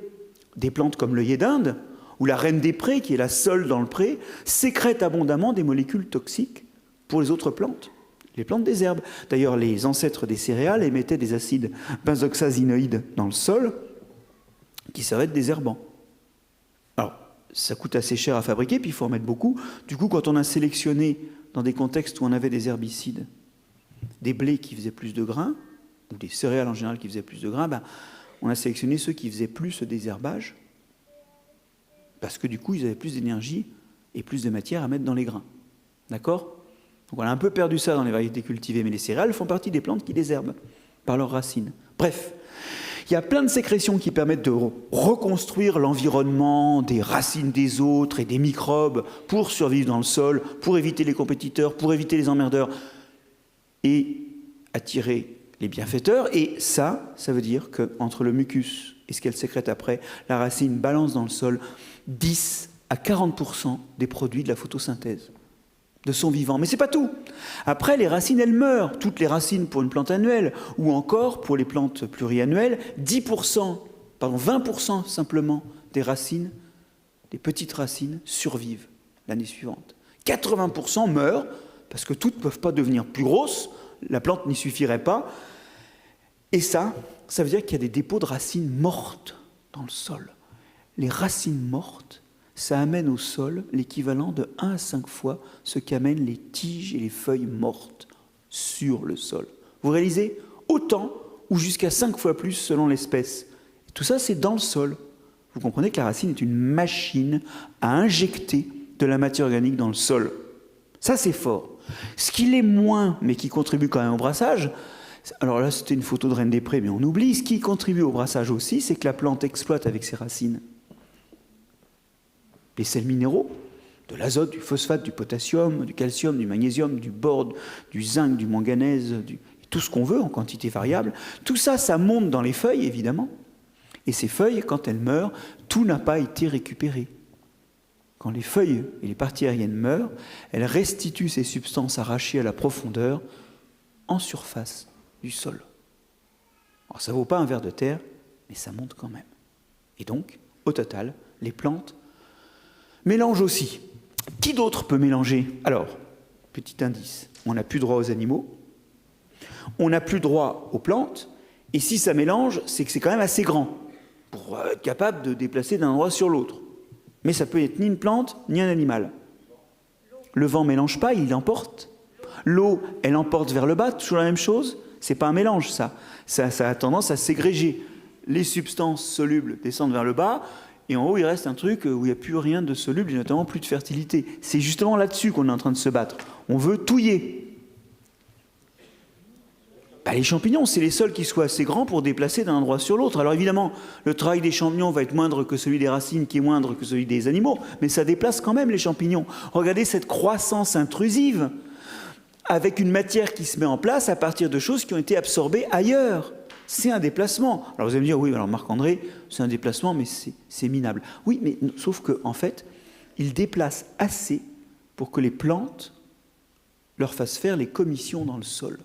Des plantes comme l'œillet d'Inde, ou la reine des prés, qui est la seule dans le pré, sécrètent abondamment des molécules toxiques pour les autres plantes. Les plantes désherbent. D'ailleurs, les ancêtres des céréales émettaient des acides benzoxazinoïdes dans le sol qui servaient de désherbants. Alors, ça coûte assez cher à fabriquer, puis il faut en mettre beaucoup. Du coup, quand on a sélectionné, dans des contextes où on avait des herbicides, des blés qui faisaient plus de grains, ou des céréales en général qui faisaient plus de grains, ben, on a sélectionné ceux qui faisaient plus ce désherbage, parce que du coup, ils avaient plus d'énergie et plus de matière à mettre dans les grains. D'accord? Donc on a un peu perdu ça dans les variétés cultivées, mais les céréales font partie des plantes qui désherbent par leurs racines. Bref, il y a plein de sécrétions qui permettent de reconstruire l'environnement des racines des autres et des microbes pour survivre dans le sol, pour éviter les compétiteurs, pour éviter les emmerdeurs et attirer les bienfaiteurs. Et ça veut dire qu'entre le mucus et ce qu'elle sécrète après, la racine balance dans le sol 10 à 40% des produits de la photosynthèse de son vivant. Mais ce n'est pas tout. Après, les racines, elles meurent. Toutes les racines pour une plante annuelle, ou encore, pour les plantes pluriannuelles, 20% simplement des racines, des petites racines, survivent l'année suivante. 80% meurent, parce que toutes ne peuvent pas devenir plus grosses, la plante n'y suffirait pas. Et ça veut dire qu'il y a des dépôts de racines mortes dans le sol. Les racines mortes, ça amène au sol l'équivalent de 1 à 5 fois ce qu'amènent les tiges et les feuilles mortes sur le sol. Vous réalisez? Autant ou jusqu'à 5 fois plus selon l'espèce. Tout ça, c'est dans le sol. Vous comprenez que la racine est une machine à injecter de la matière organique dans le sol. Ça, c'est fort. Ce qui l'est moins, mais qui contribue quand même au brassage, alors là, c'était une photo de Reine des Prés, mais on oublie. Ce qui contribue au brassage aussi, c'est que la plante exploite avec ses racines les sels minéraux, de l'azote, du phosphate, du potassium, du calcium, du magnésium, du bore, du zinc, du manganèse, tout ce qu'on veut en quantité variable. Tout ça, ça monte dans les feuilles, évidemment. Et ces feuilles, quand elles meurent, tout n'a pas été récupéré. Quand les feuilles et les parties aériennes meurent, elles restituent ces substances arrachées à la profondeur en surface du sol. Alors ça ne vaut pas un ver de terre, mais ça monte quand même. Et donc, au total, les plantes mélange aussi. Qui d'autre peut mélanger? Alors, petit indice, on n'a plus droit aux animaux, on n'a plus droit aux plantes, et si ça mélange, c'est que c'est quand même assez grand pour être capable de déplacer d'un endroit sur l'autre. Mais ça peut être ni une plante, ni un animal. Le vent ne mélange pas, il l'emporte. L'eau, elle emporte vers le bas, toujours la même chose. C'est pas un mélange, ça. Ça a tendance à ségréger. Les substances solubles descendent vers le bas, et en haut, il reste un truc où il n'y a plus rien de soluble, et notamment plus de fertilité. C'est justement là-dessus qu'on est en train de se battre. On veut touiller. Les champignons, c'est les seuls qui soient assez grands pour déplacer d'un endroit sur l'autre. Alors évidemment, le travail des champignons va être moindre que celui des racines, qui est moindre que celui des animaux, mais ça déplace quand même les champignons. Regardez cette croissance intrusive, avec une matière qui se met en place à partir de choses qui ont été absorbées ailleurs. C'est un déplacement. Alors vous allez me dire, oui, alors Marc-André, c'est un déplacement, mais c'est minable. Oui, mais sauf qu'en fait, il déplace assez pour que les plantes leur fassent faire les commissions dans le sol.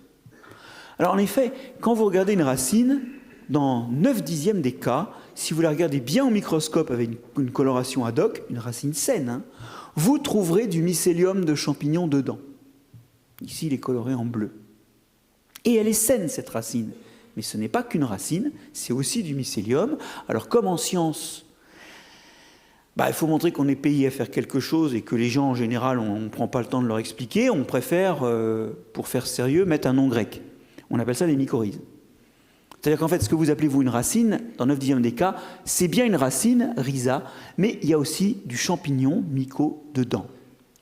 Alors en effet, quand vous regardez une racine, dans 9/10 des cas, si vous la regardez bien au microscope avec une coloration ad hoc, une racine saine, hein, vous trouverez du mycélium de champignons dedans. Ici, il est coloré en bleu. Et elle est saine, cette racine. Mais ce n'est pas qu'une racine, c'est aussi du mycélium. Alors, comme en science, il faut montrer qu'on est payé à faire quelque chose et que les gens, en général, on ne prend pas le temps de leur expliquer. On préfère, pour faire sérieux, mettre un nom grec. On appelle ça des mycorhizes. C'est-à-dire qu'en fait, ce que vous appelez, vous, une racine, dans 9/10 des cas, c'est bien une racine, rhiza, mais il y a aussi du champignon myco dedans.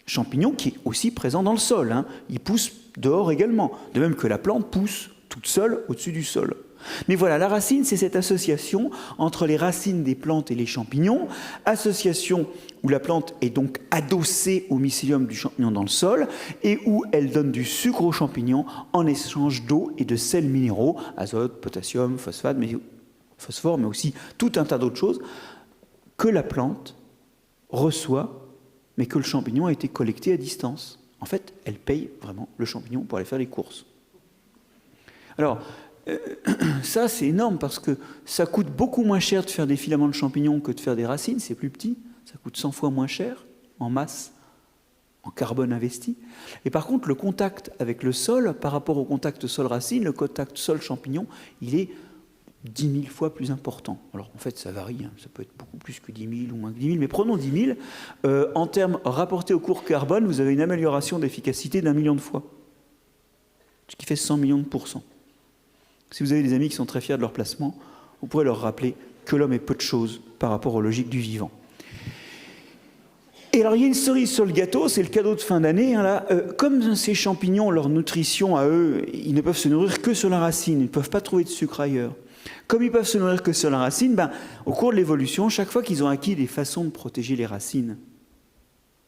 Champignon qui est aussi présent dans le sol, hein. Il pousse dehors également, de même que la plante pousse toute seule au-dessus du sol. Mais voilà, la racine, c'est cette association entre les racines des plantes et les champignons, association où la plante est donc adossée au mycélium du champignon dans le sol et où elle donne du sucre aux champignons en échange d'eau et de sels minéraux, azote, potassium, phosphate, phosphore, mais aussi tout un tas d'autres choses que la plante reçoit, mais que le champignon a été collecté à distance. En fait, elle paye vraiment le champignon pour aller faire les courses. Alors, ça, c'est énorme parce que ça coûte beaucoup moins cher de faire des filaments de champignons que de faire des racines, c'est plus petit, ça coûte 100 fois moins cher en masse, en carbone investi. Et par contre, le contact avec le sol, par rapport au contact sol-racine, le contact sol-champignon, il est 10 000 fois plus important. Alors en fait, ça varie, hein. Ça peut être beaucoup plus que 10 000 ou moins que 10 000, mais prenons 10 000. En termes rapportés au cours carbone, vous avez une amélioration d'efficacité d'1 million de fois, ce qui fait 100 millions de %. Si vous avez des amis qui sont très fiers de leur placement, vous pourrez leur rappeler que l'homme est peu de choses par rapport aux logiques du vivant. Et alors, il y a une cerise sur le gâteau, c'est le cadeau de fin d'année. Hein, là. Comme ces champignons, leur nutrition à eux, ils ne peuvent se nourrir que sur la racine, ils ne peuvent pas trouver de sucre ailleurs. Comme ils peuvent se nourrir que sur la racine, au cours de l'évolution, chaque fois qu'ils ont acquis des façons de protéger les racines,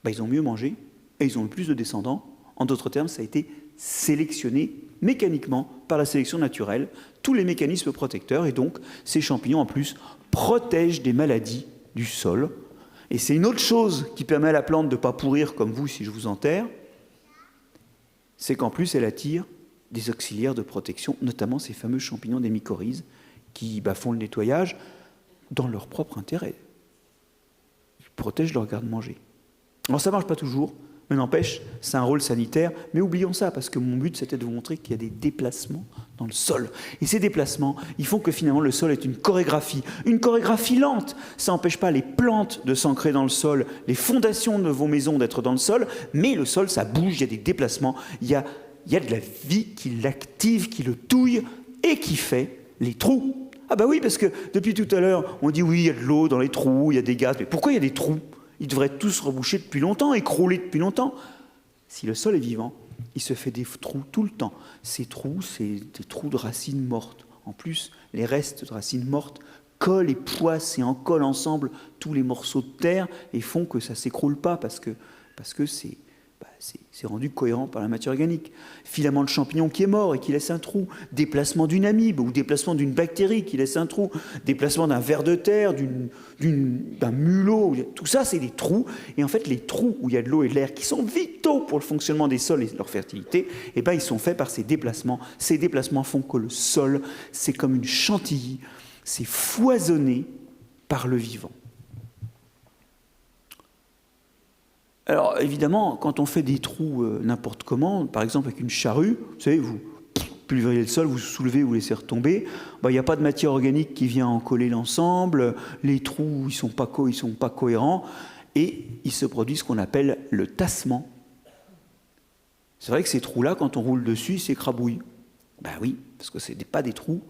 ils ont mieux mangé et ils ont eu plus de descendants. En d'autres termes, ça a été sélectionné mécaniquement par la sélection naturelle, tous les mécanismes protecteurs, et donc ces champignons en plus protègent des maladies du sol. Et c'est une autre chose qui permet à la plante de ne pas pourrir comme vous si je vous enterre, c'est qu'en plus elle attire des auxiliaires de protection, notamment ces fameux champignons des mycorhizes qui font le nettoyage dans leur propre intérêt. Ils protègent leur garde-manger. Alors ça ne marche pas toujours, mais n'empêche, c'est un rôle sanitaire. Mais oublions ça, parce que mon but, c'était de vous montrer qu'il y a des déplacements dans le sol. Et ces déplacements, ils font que finalement, le sol est une chorégraphie lente. Ça n'empêche pas les plantes de s'ancrer dans le sol, les fondations de vos maisons d'être dans le sol, mais le sol, ça bouge, il y a des déplacements, il y a de la vie qui l'active, qui le touille, et qui fait les trous. Ah oui, parce que depuis tout à l'heure, on dit oui, il y a de l'eau dans les trous, il y a des gaz, mais pourquoi il y a des trous ? Ils devraient tous se reboucher depuis longtemps, écrouler depuis longtemps. Si le sol est vivant, il se fait des trous tout le temps. Ces trous, c'est des trous de racines mortes. En plus, les restes de racines mortes collent et poissent et en collent ensemble tous les morceaux de terre et font que ça ne s'écroule pas parce que c'est rendu cohérent par la matière organique. Filament de champignon qui est mort et qui laisse un trou. Déplacement d'une amibe ou déplacement d'une bactérie qui laisse un trou. Déplacement d'un ver de terre, d'un mulot. Tout ça, c'est des trous. Et en fait, les trous où il y a de l'eau et de l'air qui sont vitaux pour le fonctionnement des sols et leur fertilité, ils sont faits par ces déplacements. Ces déplacements font que le sol, c'est comme une chantilly. C'est foisonné par le vivant. Alors, évidemment, quand on fait des trous n'importe comment, par exemple avec une charrue, vous savez, vous pulvérisez le sol, vous soulevez, vous laissez retomber, il n'y a pas de matière organique qui vient en coller l'ensemble, les trous, ils sont pas cohérents, et il se produit ce qu'on appelle le tassement. C'est vrai que ces trous-là, quand on roule dessus, ils s'écrabouillent. Oui, parce que ce n'est pas des trous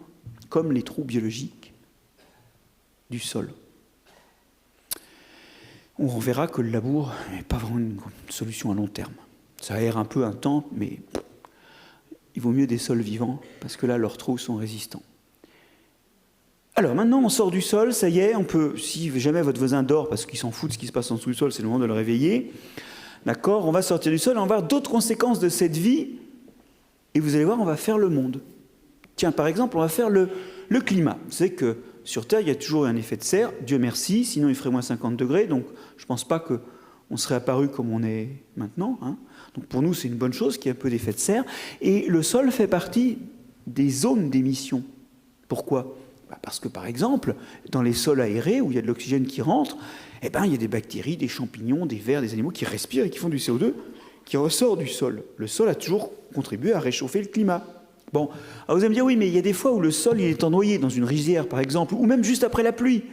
comme les trous biologiques du sol. On verra que le labour n'est pas vraiment une solution à long terme. Ça aère un peu un temps, mais il vaut mieux des sols vivants, parce que là, leurs trous sont résistants. Alors maintenant, on sort du sol, ça y est, on peut, si jamais votre voisin dort, parce qu'il s'en fout de ce qui se passe en dessous du sol, c'est le moment de le réveiller, d'accord, on va sortir du sol, on va voir d'autres conséquences de cette vie, et vous allez voir, on va faire le monde. Tiens, par exemple, on va faire le climat. Vous savez que sur Terre, il y a toujours un effet de serre, Dieu merci, sinon il ferait moins 50 degrés, donc je ne pense pas qu'on serait apparu comme on est maintenant. Hein. Donc pour nous, c'est une bonne chose qu'il y ait un peu d'effet de serre. Et le sol fait partie des zones d'émission. Pourquoi ? Parce que, par exemple, dans les sols aérés, où il y a de l'oxygène qui rentre, eh ben, il y a des bactéries, des champignons, des vers, des animaux qui respirent et qui font du CO2 qui ressort du sol. Le sol a toujours contribué à réchauffer le climat. Bon, alors vous allez me dire, oui, mais il y a des fois où le sol il est ennoyé dans une rizière, par exemple, ou même juste après la pluie.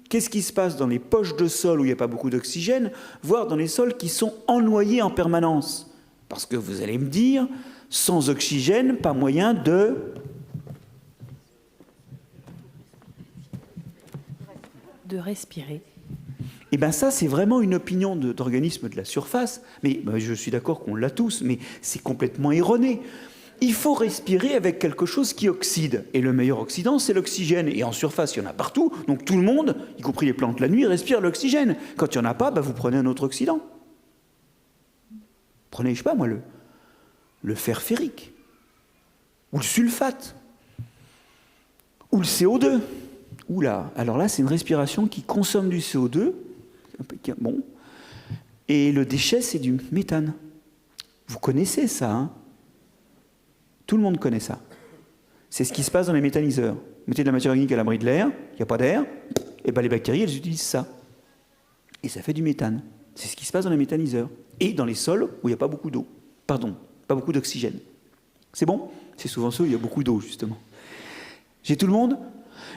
Qu'est-ce qui se passe dans les poches de sol où il n'y a pas beaucoup d'oxygène, voire dans les sols qui sont ennoyés en permanence? Parce que vous allez me dire, sans oxygène, pas moyen de... De respirer. Eh bien ça, c'est vraiment une opinion d'organismes de la surface, mais je suis d'accord qu'on l'a tous, mais c'est complètement erroné. Il faut respirer avec quelque chose qui oxyde, et le meilleur oxydant, c'est l'oxygène. Et en surface, il y en a partout, donc tout le monde, y compris les plantes la nuit, respire l'oxygène. Quand il n'y en a pas, vous prenez un autre oxydant. Prenez, je sais pas moi, le fer ferrique, ou le sulfate, ou le CO2. Oula, alors là, c'est une respiration qui consomme du CO2, bon, et le déchet, c'est du méthane. Vous connaissez ça, hein? Tout le monde connaît ça. C'est ce qui se passe dans les méthaniseurs. Vous mettez de la matière organique à l'abri de l'air, il n'y a pas d'air, et bien les bactéries, elles utilisent ça. Et ça fait du méthane. C'est ce qui se passe dans les méthaniseurs. Et dans les sols où il n'y a pas beaucoup d'eau. Pardon, pas beaucoup d'oxygène. C'est bon? C'est souvent ceux où il y a beaucoup d'eau, justement. J'ai tout le monde?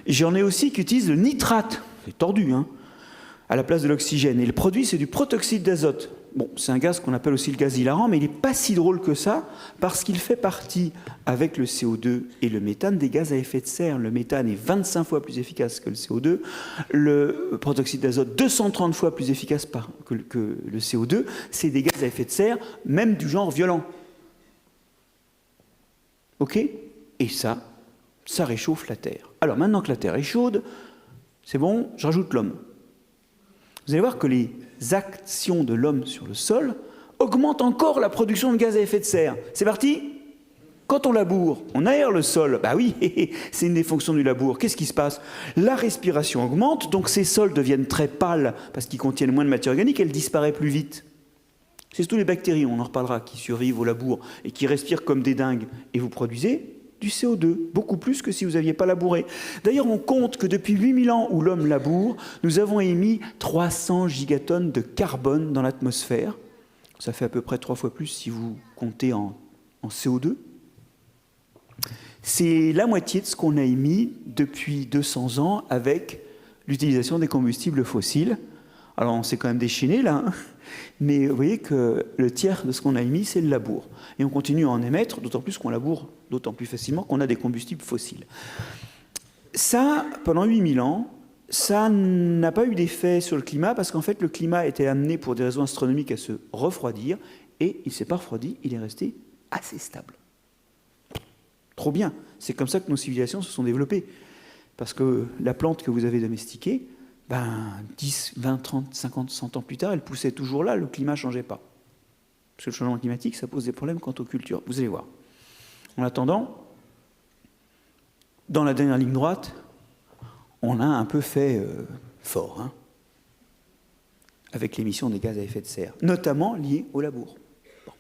J'en ai aussi qui utilisent le nitrate. C'est tordu, hein? À la place de l'oxygène. Et le produit, c'est du protoxyde d'azote. Bon, c'est un gaz qu'on appelle aussi le gaz hilarant, mais il n'est pas si drôle que ça, parce qu'il fait partie, avec le CO2 et le méthane, des gaz à effet de serre. Le méthane est 25 fois plus efficace que le CO2, le protoxyde d'azote 230 fois plus efficace que le CO2. C'est des gaz à effet de serre, même du genre violent. OK? Et ça réchauffe la Terre. Alors maintenant que la Terre est chaude, c'est bon, je rajoute l'homme. Vous allez voir que les actions de l'homme sur le sol augmentent encore la production de gaz à effet de serre. C'est parti? Quand on laboure, on aère le sol. Bah oui, c'est une des fonctions du labour. Qu'est-ce qui se passe? La respiration augmente, donc ces sols deviennent très pâles parce qu'ils contiennent moins de matière organique, elle disparaît plus vite. C'est surtout les bactéries, on en reparlera, qui survivent au labour et qui respirent comme des dingues. Et vous produisez du CO2, beaucoup plus que si vous n'aviez pas labouré. D'ailleurs, on compte que depuis 8000 ans où l'homme laboure, nous avons émis 300 gigatonnes de carbone dans l'atmosphère. Ça fait à peu près 3 fois plus si vous comptez en CO2. C'est la moitié de ce qu'on a émis depuis 200 ans avec l'utilisation des combustibles fossiles. Alors, on s'est quand même déchaîné là, hein, mais vous voyez que le tiers de ce qu'on a émis, c'est le labour. Et on continue à en émettre, d'autant plus qu'on laboure d'autant plus facilement qu'on a des combustibles fossiles. Ça, pendant 8000 ans, ça n'a pas eu d'effet sur le climat, parce qu'en fait, le climat était amené pour des raisons astronomiques à se refroidir, et il ne s'est pas refroidi, il est resté assez stable. Trop bien. C'est comme ça que nos civilisations se sont développées. Parce que la plante que vous avez domestiquée, 10, 20, 30, 50, 100 ans plus tard, elle poussait toujours là, le climat ne changeait pas. Parce que le changement climatique, ça pose des problèmes quant aux cultures. Vous allez voir. En attendant, dans la dernière ligne droite, on a un peu fait fort, hein, avec l'émission des gaz à effet de serre, notamment liées au labour. Bon.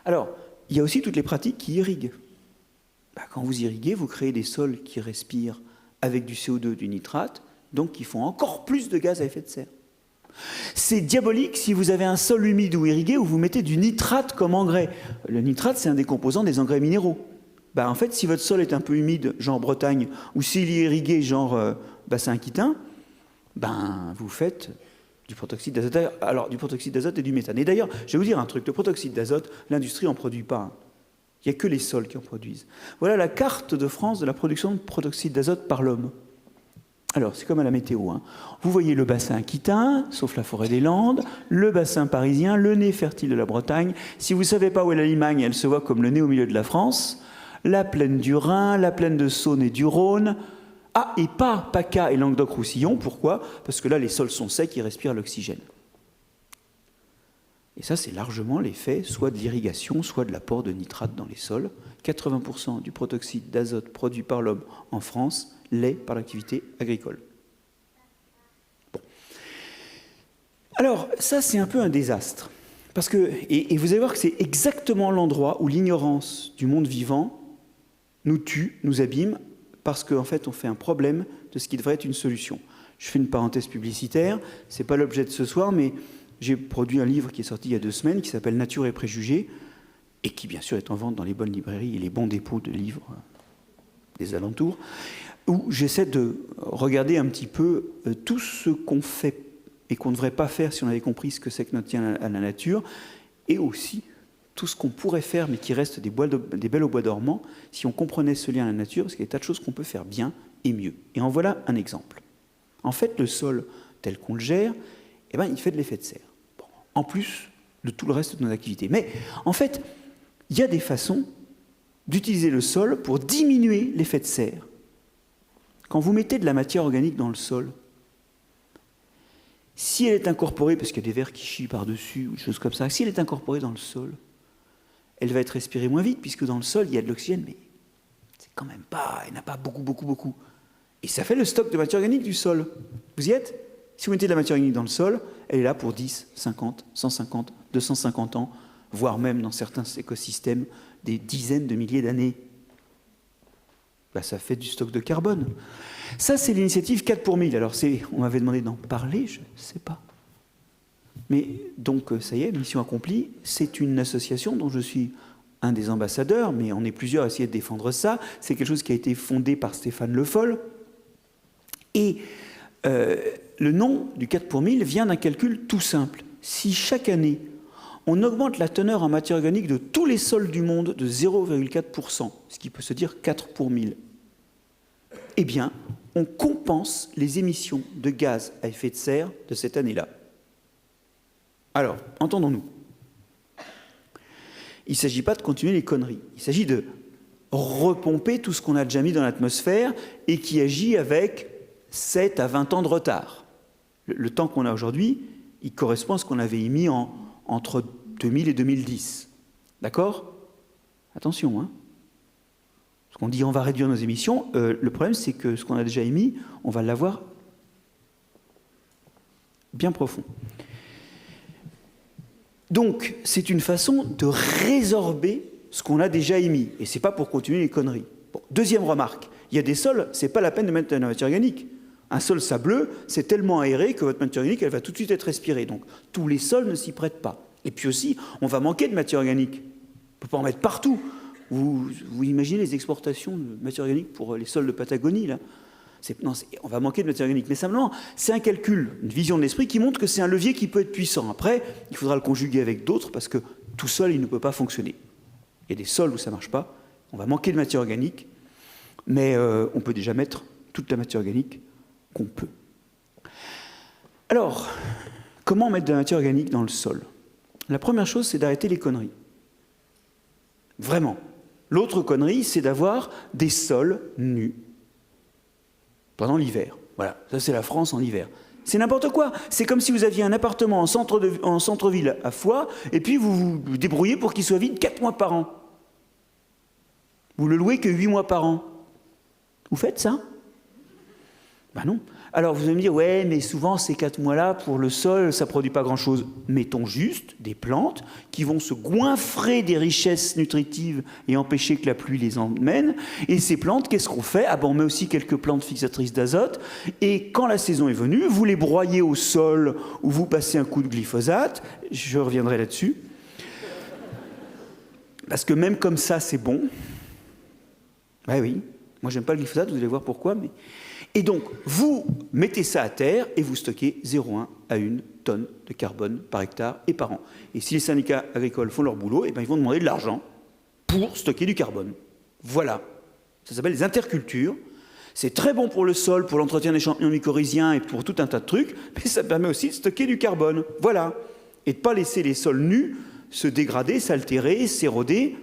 Alors, il y a aussi toutes les pratiques qui irriguent. Quand vous irriguez, vous créez des sols qui respirent avec du CO2, du nitrate, donc qui font encore plus de gaz à effet de serre. C'est diabolique si vous avez un sol humide ou irrigué où vous mettez du nitrate comme engrais. Le nitrate, c'est un des composants des engrais minéraux. En fait, si votre sol est un peu humide, genre Bretagne, ou s'il est irrigué, genre bassin aquitain, vous faites du protoxyde d'azote. Alors, du protoxyde d'azote et du méthane. Et d'ailleurs, je vais vous dire un truc, le protoxyde d'azote, l'industrie n'en produit pas. Il n'y a que les sols qui en produisent. Voilà la carte de France de la production de protoxyde d'azote par l'homme. Alors, c'est comme à la météo. Hein. Vous voyez le bassin aquitain, sauf la forêt des Landes, le bassin parisien, le nez fertile de la Bretagne. Si vous ne savez pas où est la Limagne, elle se voit comme le nez au milieu de la France. La plaine du Rhin, la plaine de Saône et du Rhône. Ah, et pas PACA et Languedoc-Roussillon. Pourquoi? Parce que là, les sols sont secs, ils respirent l'oxygène. Et ça, c'est largement l'effet soit de l'irrigation, soit de l'apport de nitrate dans les sols. 80% du protoxyde d'azote produit par l'homme en France l'est par l'activité agricole. Bon. Alors, ça, c'est un peu un désastre. Parce que, et vous allez voir que c'est exactement l'endroit où l'ignorance du monde vivant nous tue, nous abîme, parce qu'en fait, on fait un problème de ce qui devrait être une solution. Je fais une parenthèse publicitaire, ce n'est pas l'objet de ce soir, mais j'ai produit un livre qui est sorti il y a 2 semaines, qui s'appelle « Nature et préjugés », et qui, bien sûr, est en vente dans les bonnes librairies et les bons dépôts de livres des alentours, où j'essaie de regarder un petit peu tout ce qu'on fait et qu'on ne devrait pas faire si on avait compris ce que c'est que notre lien à la nature, et aussi tout ce qu'on pourrait faire, mais qui reste des belles au bois dormant, si on comprenait ce lien à la nature, parce qu'il y a des tas de choses qu'on peut faire bien et mieux. Et en voilà un exemple. En fait, le sol, tel qu'on le gère, eh ben, il fait de l'effet de serre. Bon, en plus de tout le reste de nos activités. Mais en fait, il y a des façons d'utiliser le sol pour diminuer l'effet de serre. Quand vous mettez de la matière organique dans le sol, si elle est incorporée, parce qu'il y a des vers qui chient par-dessus, ou des choses comme ça, si elle est incorporée dans le sol, elle va être respirée moins vite, puisque dans le sol, il y a de l'oxygène, mais c'est quand même pas, il n'y en a pas beaucoup. Et ça fait le stock de matière organique du sol. Vous y êtes? Si vous mettez de la matière organique dans le sol, elle est là pour 10, 50, 150, 250 ans, voire même dans certains écosystèmes, des dizaines de milliers d'années. Ben, ça fait du stock de carbone. Ça, c'est l'initiative 4 pour 1000. Alors, on m'avait demandé d'en parler, je ne sais pas. Mais donc, ça y est, mission accomplie. C'est une association dont je suis un des ambassadeurs, mais on est plusieurs à essayer de défendre ça. C'est quelque chose qui a été fondé par Stéphane Le Foll. Et le nom du 4 pour 1000 vient d'un calcul tout simple. Si chaque année, on augmente la teneur en matière organique de tous les sols du monde de 0,4%, ce qui peut se dire 4 pour 1000, eh bien, on compense les émissions de gaz à effet de serre de cette année-là. Alors, entendons-nous. Il ne s'agit pas de continuer les conneries. Il s'agit de repomper tout ce qu'on a déjà mis dans l'atmosphère et qui agit avec 7 à 20 ans de retard. Le temps qu'on a aujourd'hui, il correspond à ce qu'on avait émis entre 2000 et 2010. D'accord? Attention, hein. Parce qu'on dit on va réduire nos émissions, le problème c'est que ce qu'on a déjà émis, on va l'avoir bien profond. Donc, c'est une façon de résorber ce qu'on a déjà émis. Et ce n'est pas pour continuer les conneries. Bon, deuxième remarque, il y a des sols, ce n'est pas la peine de mettre de la matière organique. Un sol sableux, c'est tellement aéré que votre matière organique, elle va tout de suite être respirée. Donc, tous les sols ne s'y prêtent pas. Et puis aussi, on va manquer de matière organique. On ne peut pas en mettre partout. Vous imaginez les exportations de matière organique pour les sols de Patagonie, là? On va manquer de matière organique. Mais simplement, c'est un calcul, une vision de l'esprit qui montre que c'est un levier qui peut être puissant. Après, il faudra le conjuguer avec d'autres parce que tout seul, il ne peut pas fonctionner. Il y a des sols où ça ne marche pas. On va manquer de matière organique, mais on peut déjà mettre toute la matière organique qu'on peut. Alors, comment mettre de la matière organique dans le sol? La première chose, c'est d'arrêter les conneries. Vraiment. L'autre connerie, c'est d'avoir des sols nus pendant l'hiver. Voilà, ça c'est la France en hiver. C'est n'importe quoi. C'est comme si vous aviez un appartement en centre-ville à Foix, et puis vous vous débrouillez pour qu'il soit vide 4 mois par an. Vous le louez que 8 mois par an. Vous faites ça? Ben non. Alors vous allez me dire, ouais, mais souvent ces 4 mois-là, pour le sol, ça ne produit pas grand-chose. Mettons juste des plantes qui vont se goinfrer des richesses nutritives et empêcher que la pluie les emmène. Et ces plantes, qu'est-ce qu'on fait? Ah ben on met aussi quelques plantes fixatrices d'azote. Et quand la saison est venue, vous les broyez au sol ou vous passez un coup de glyphosate. Je reviendrai là-dessus. Parce que même comme ça, c'est bon. Ben oui, moi j'aime pas le glyphosate, vous allez voir pourquoi, mais... Et donc, vous mettez ça à terre et vous stockez 0,1 à 1 tonne de carbone par hectare et par an. Et si les syndicats agricoles font leur boulot, eh ben, ils vont demander de l'argent pour stocker du carbone. Voilà. Ça s'appelle les intercultures. C'est très bon pour le sol, pour l'entretien des champignons mycorhiziens et pour tout un tas de trucs, mais ça permet aussi de stocker du carbone. Voilà. Et de ne pas laisser les sols nus se dégrader, s'altérer, s'éroder.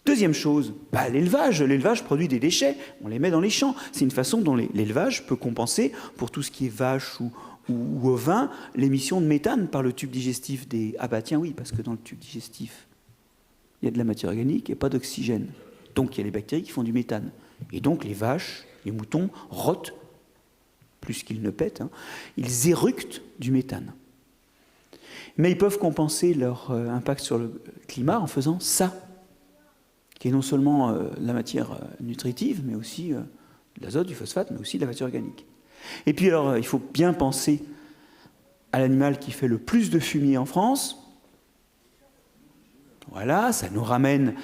Deuxième chose, l'élevage. L'élevage produit des déchets, on les met dans les champs. C'est une façon dont l'élevage peut compenser pour tout ce qui est vache ou ovin l'émission de méthane par le tube digestif des... Ah bah tiens oui, parce que dans le tube digestif, il y a de la matière organique et pas d'oxygène. Donc il y a les bactéries qui font du méthane. Et donc les vaches, les moutons rotent, plus qu'ils ne pètent, ils éructent du méthane. Mais ils peuvent compenser leur impact sur le climat en faisant ça, qui est non seulement la matière nutritive, mais aussi de l'azote, du phosphate, mais aussi de la matière organique. Et puis alors, il faut bien penser à l'animal qui fait le plus de fumier en France. Voilà, ça nous ramène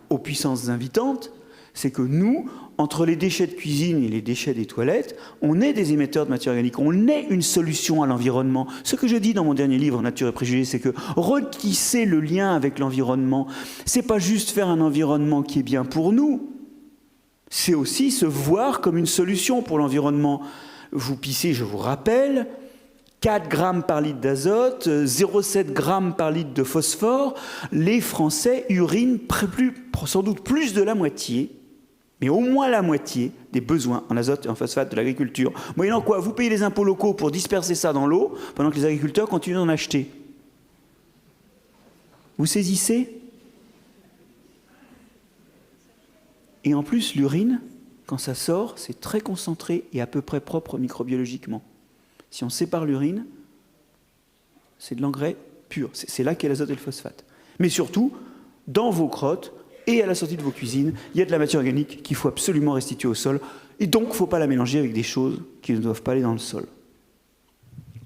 aux puissances invitantes. C'est que nous, entre les déchets de cuisine et les déchets des toilettes, on est des émetteurs de matière organique, on est une solution à l'environnement. Ce que je dis dans mon dernier livre, Nature et préjugés, c'est que retisser le lien avec l'environnement, c'est pas juste faire un environnement qui est bien pour nous, c'est aussi se voir comme une solution pour l'environnement. Vous pissez, je vous rappelle, 4 grammes par litre d'azote, 0,7 grammes par litre de phosphore. Les Français urinent sans doute plus de la moitié, mais au moins la moitié des besoins en azote et en phosphate de l'agriculture. Moyennant quoi, vous payez les impôts locaux pour disperser ça dans l'eau, pendant que les agriculteurs continuent d'en acheter. Vous saisissez? Et en plus, l'urine, quand ça sort, c'est très concentré et à peu près propre microbiologiquement. Si on sépare l'urine, c'est de l'engrais pur. C'est là qu'est l'azote et le phosphate. Mais surtout, dans vos crottes et à la sortie de vos cuisines, il y a de la matière organique qu'il faut absolument restituer au sol. Et donc, il ne faut pas la mélanger avec des choses qui ne doivent pas aller dans le sol.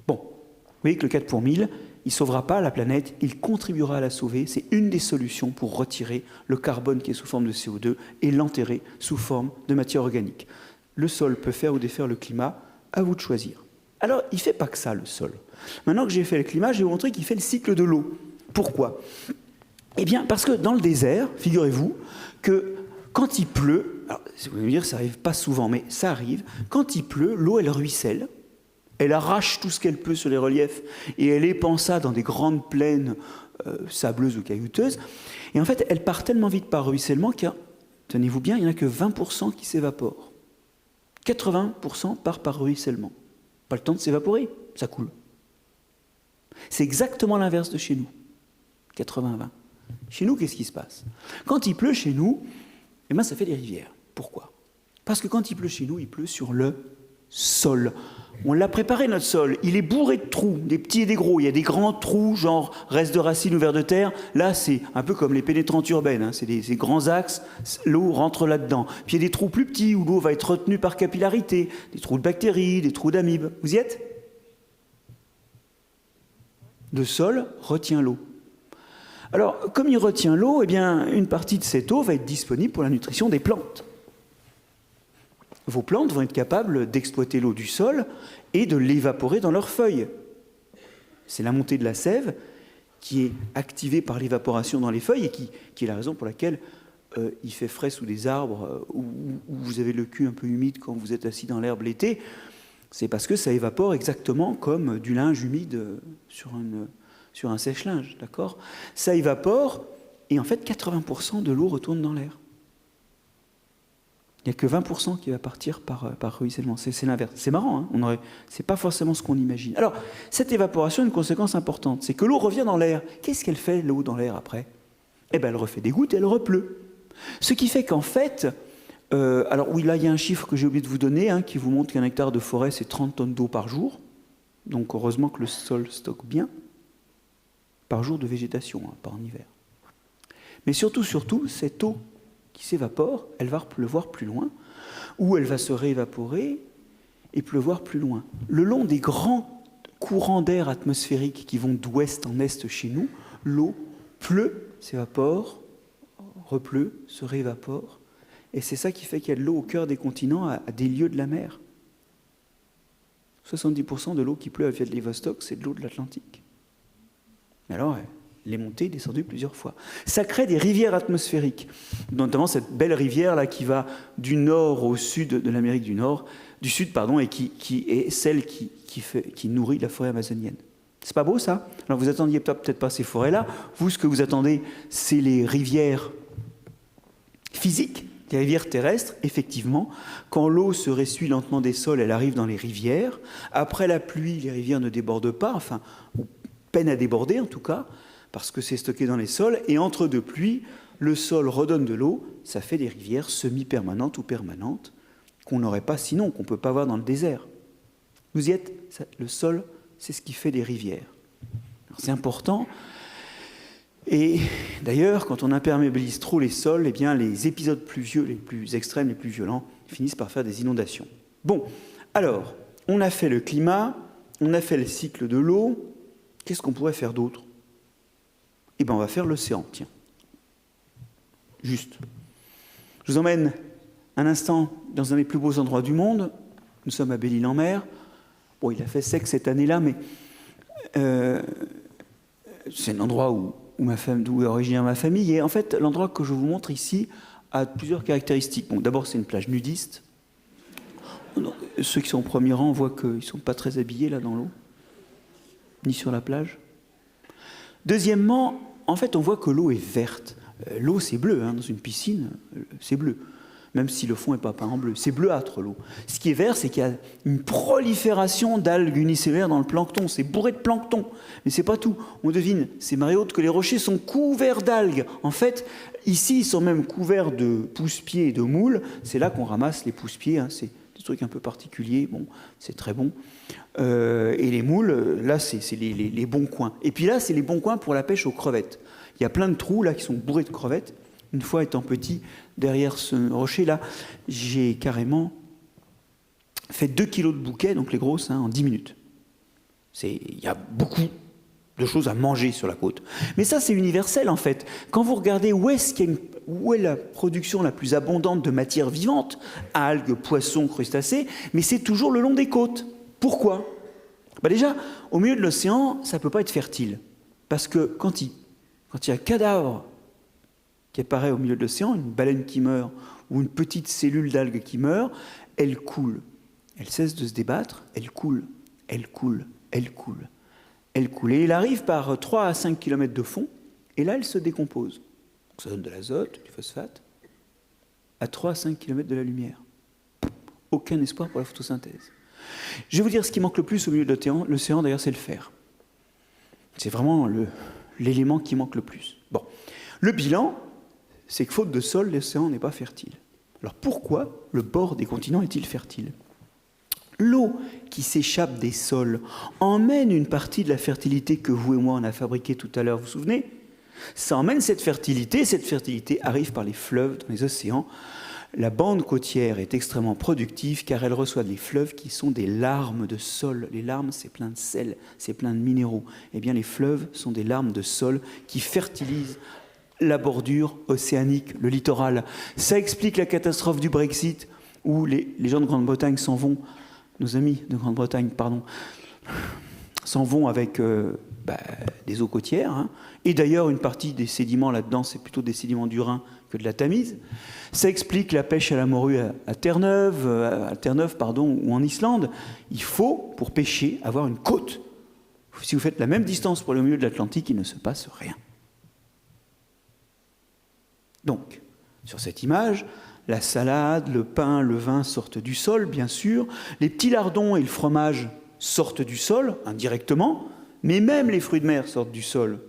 Bon, vous voyez que le 4 pour 1000, il ne sauvera pas la planète, il contribuera à la sauver. C'est une des solutions pour retirer le carbone qui est sous forme de CO2 et l'enterrer sous forme de matière organique. Le sol peut faire ou défaire le climat, à vous de choisir. Alors, il ne fait pas que ça, le sol. Maintenant que j'ai fait le climat, je vais vous montrer qu'il fait le cycle de l'eau. Pourquoi? Eh bien, parce que dans le désert, figurez-vous, que quand il pleut, alors, vous allez me dire, ça n'arrive pas souvent, mais ça arrive, quand il pleut, l'eau, elle ruisselle, elle arrache tout ce qu'elle peut sur les reliefs, et elle épand ça dans des grandes plaines sableuses ou caillouteuses, et en fait, elle part tellement vite par ruissellement qu'il y a, tenez-vous bien, il n'y en a que 20% qui s'évaporent. 80% part par ruissellement. Pas le temps de s'évaporer, ça coule. C'est exactement l'inverse de chez nous. 80-20. Chez nous, qu'est-ce qui se passe? Quand il pleut chez nous, eh ben, ça fait des rivières. Pourquoi? Parce que quand il pleut chez nous, il pleut sur le sol. On l'a préparé, notre sol. Il est bourré de trous, des petits et des gros. Il y a des grands trous, genre reste de racines ou vers de terre. Là, c'est un peu comme les pénétrantes urbaines. Hein. C'est des grands axes, l'eau rentre là-dedans. Puis il y a des trous plus petits où l'eau va être retenue par capillarité. Des trous de bactéries, des trous d'amibes. Vous y êtes? Le sol retient l'eau. Alors, comme il retient l'eau, eh bien, une partie de cette eau va être disponible pour la nutrition des plantes. Vos plantes vont être capables d'exploiter l'eau du sol et de l'évaporer dans leurs feuilles. C'est la montée de la sève qui est activée par l'évaporation dans les feuilles et qui est la raison pour laquelle il fait frais sous des arbres où vous avez le cul un peu humide quand vous êtes assis dans l'herbe l'été. C'est parce que ça évapore exactement comme du linge humide sur un sèche-linge, d'accord? Ça évapore et en fait 80% de l'eau retourne dans l'air. Il n'y a que 20% qui va partir par ruissellement. C'est l'inverse. C'est marrant, hein, c'est pas forcément ce qu'on imagine. Alors, cette évaporation a une conséquence importante, c'est que l'eau revient dans l'air. Qu'est-ce qu'elle fait, l'eau dans l'air, après? Eh bien, elle refait des gouttes et elle repleut. Ce qui fait qu'en fait, alors oui, là, il y a un chiffre que j'ai oublié de vous donner, hein, qui vous montre qu'un hectare de forêt, c'est 30 tonnes d'eau par jour. Donc, heureusement que le sol stocke bien. Par jour de végétation, hein, pas en hiver. Mais surtout, cette eau qui s'évapore, elle va pleuvoir plus loin, ou elle va se réévaporer et pleuvoir plus loin. Le long des grands courants d'air atmosphériques qui vont d'ouest en est chez nous, l'eau pleut, s'évapore, repleut, se réévapore, et c'est ça qui fait qu'il y a de l'eau au cœur des continents, à des lieux de la mer. 70% de l'eau qui pleut à Vladivostok, c'est de l'eau de l'Atlantique. Mais alors, les montées descendues plusieurs fois. Ça crée des rivières atmosphériques, notamment cette belle rivière là qui va du nord au sud de l'Amérique du Sud, et qui est celle qui nourrit la forêt amazonienne. C'est pas beau ça? Alors vous attendiez peut-être pas ces forêts-là. Vous, ce que vous attendez, c'est les rivières physiques, les rivières terrestres. Effectivement, quand l'eau se ressuie lentement des sols, elle arrive dans les rivières. Après la pluie, les rivières ne débordent pas, enfin, ou peinent à déborder en tout cas, parce que c'est stocké dans les sols, et entre deux pluies, le sol redonne de l'eau, ça fait des rivières semi-permanentes ou permanentes, qu'on n'aurait pas sinon, qu'on ne peut pas voir dans le désert. Vous y êtes? Le sol, c'est ce qui fait des rivières. Alors, c'est important. Et d'ailleurs, quand on imperméabilise trop les sols, eh bien, les épisodes pluvieux, les plus extrêmes, les plus violents, finissent par faire des inondations. Bon, alors, on a fait le climat, on a fait le cycle de l'eau. Qu'est-ce qu'on pourrait faire d'autre? Eh bien, on va faire l'océan, tiens. Juste. Je vous emmène un instant dans un des plus beaux endroits du monde. Nous sommes à Belle-Île-en-Mer. Bon, il a fait sec cette année-là, mais c'est un endroit d'où est originaire ma famille. Et en fait, l'endroit que je vous montre ici a plusieurs caractéristiques. Bon, d'abord, c'est une plage nudiste. Ceux qui sont au premier rang voient qu'ils ne sont pas très habillés là dans l'eau, ni sur la plage. Deuxièmement, en fait, on voit que l'eau est verte. L'eau, c'est bleu, hein, dans une piscine, c'est bleu. Même si le fond n'est pas peint en bleu. C'est bleuâtre, l'eau. Ce qui est vert, c'est qu'il y a une prolifération d'algues unicellulaires dans le plancton. C'est bourré de plancton. Mais c'est pas tout. On devine, ces marées hautes, que les rochers sont couverts d'algues. En fait, ici, ils sont même couverts de pousse-pieds et de moules. C'est là qu'on ramasse les pousse-pieds. Hein. C'est des trucs un peu particuliers. Bon, c'est très bon. Et les moules, là, c'est les bons coins. Et puis là, c'est les bons coins pour la pêche aux crevettes. Il y a plein de trous, là, qui sont bourrés de crevettes. Une fois étant petit, derrière ce rocher-là, j'ai carrément fait 2 kilos de bouquets, donc les grosses, hein, en 10 minutes. Il y a beaucoup de choses à manger sur la côte. Mais ça, c'est universel, en fait. Quand vous regardez où est la production la plus abondante de matière vivante, algues, poissons, crustacés, mais c'est toujours le long des côtes. Pourquoi? Déjà, au milieu de l'océan, ça ne peut pas être fertile. Parce que quand il y a un cadavre qui apparaît au milieu de l'océan, une baleine qui meurt, ou une petite cellule d'algue qui meurt, elle coule. Elle cesse de se débattre, elle coule, elle coule, elle coule, elle coule. Et elle arrive par 3 à 5 km de fond, et là, elle se décompose. Donc, ça donne de l'azote, du phosphate, à 3 à 5 km de la lumière. Aucun espoir pour la photosynthèse. Je vais vous dire ce qui manque le plus au milieu de l'océan, d'ailleurs, c'est le fer. C'est vraiment l'élément qui manque le plus. Bon. Le bilan, c'est que faute de sol, l'océan n'est pas fertile. Alors pourquoi le bord des continents est-il fertile? L'eau qui s'échappe des sols emmène une partie de la fertilité que vous et moi on a fabriquée tout à l'heure, vous vous souvenez? Ça emmène cette fertilité arrive par les fleuves dans les océans. La bande côtière est extrêmement productive car elle reçoit des fleuves qui sont des larmes de sol. Les larmes, c'est plein de sel, c'est plein de minéraux. Eh bien, les fleuves sont des larmes de sol qui fertilisent la bordure océanique, le littoral. Ça explique la catastrophe du Brexit où les gens de Grande-Bretagne s'en vont, nos amis de Grande-Bretagne, pardon, s'en vont avec des eaux côtières. Hein. Et d'ailleurs, une partie des sédiments là-dedans, c'est plutôt des sédiments du Rhin que de la Tamise. Ça explique la pêche à la morue à Terre-Neuve, ou en Islande. Il faut, pour pêcher, avoir une côte. Si vous faites la même distance pour aller au milieu de l'Atlantique, il ne se passe rien. Donc, sur cette image, la salade, le pain, le vin sortent du sol, bien sûr. Les petits lardons et le fromage sortent du sol, indirectement. Mais même les fruits de mer sortent du sol.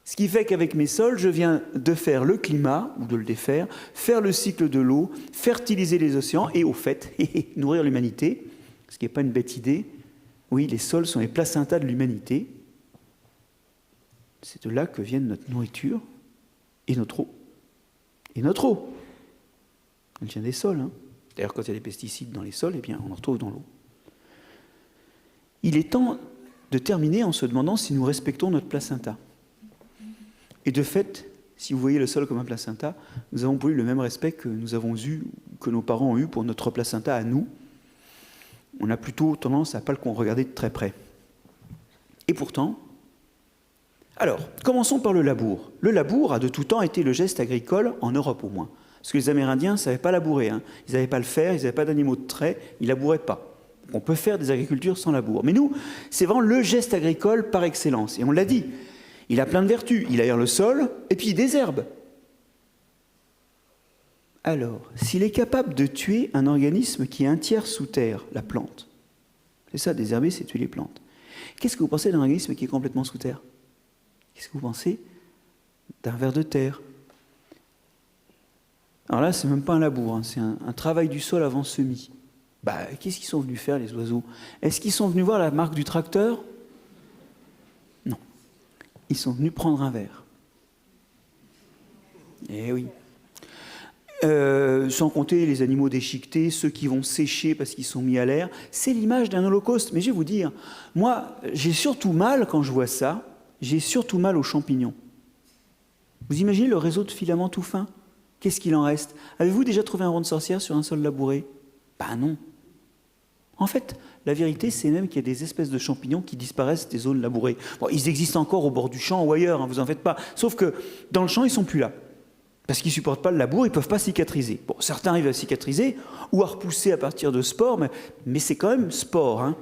Ce qui fait qu'avec mes sols, je viens de faire le climat, ou de le défaire, faire le cycle de l'eau, fertiliser les océans et, au fait, nourrir l'humanité, ce qui n'est pas une bête idée. Oui, les sols sont les placentas de l'humanité. C'est de là que viennent notre nourriture et notre eau. Et notre eau, elle vient des sols. Hein. D'ailleurs, quand il y a des pesticides dans les sols, eh bien, on en retrouve dans l'eau. Il est temps de terminer en se demandant si nous respectons notre placenta. Et de fait, si vous voyez le sol comme un placenta, nous avons pour lui le même respect que nous avons eu, que nos parents ont eu pour notre placenta à nous. On a plutôt tendance à ne pas le regarder de très près. Et pourtant, alors, commençons par le labour. Le labour a de tout temps été le geste agricole, en Europe au moins. Parce que les Amérindiens ne savaient pas labourer. Hein. Ils n'avaient pas le fer, ils n'avaient pas d'animaux de trait, ils ne labouraient pas. On peut faire des agricultures sans labour. Mais nous, c'est vraiment le geste agricole par excellence. Et on l'a dit, il a plein de vertus. Il aère le sol et puis il désherbe. Alors, s'il est capable de tuer un organisme qui est un tiers sous terre, la plante, c'est ça, désherber, c'est tuer les plantes. Qu'est-ce que vous pensez d'un organisme qui est complètement sous terre? Qu'est-ce que vous pensez d'un ver de terre? Alors là, c'est même pas un labour, hein, c'est un travail du sol avant semis. Qu'est-ce qu'ils sont venus faire, les oiseaux? Est-ce qu'ils sont venus voir la marque du tracteur? Non. ils sont venus prendre un verre. Eh oui. Sans compter les animaux déchiquetés, ceux qui vont sécher parce qu'ils sont mis à l'air. C'est l'image d'un holocauste. Mais je vais vous dire, moi, j'ai surtout mal quand je vois ça, j'ai surtout mal aux champignons. Vous imaginez le réseau de filaments tout fins? Qu'est-ce qu'il en reste? Avez-vous déjà trouvé un rond de sorcière sur un sol labouré? Ben non. En fait, la vérité, c'est même qu'il y a des espèces de champignons qui disparaissent des zones labourées. Bon, ils existent encore au bord du champ ou ailleurs, hein, vous en faites pas. Sauf que dans le champ, ils sont plus là. Parce qu'ils ne supportent pas le labour, ils ne peuvent pas cicatriser. Bon, certains arrivent à cicatriser ou à repousser à partir de spores, mais c'est quand même sport. Hein.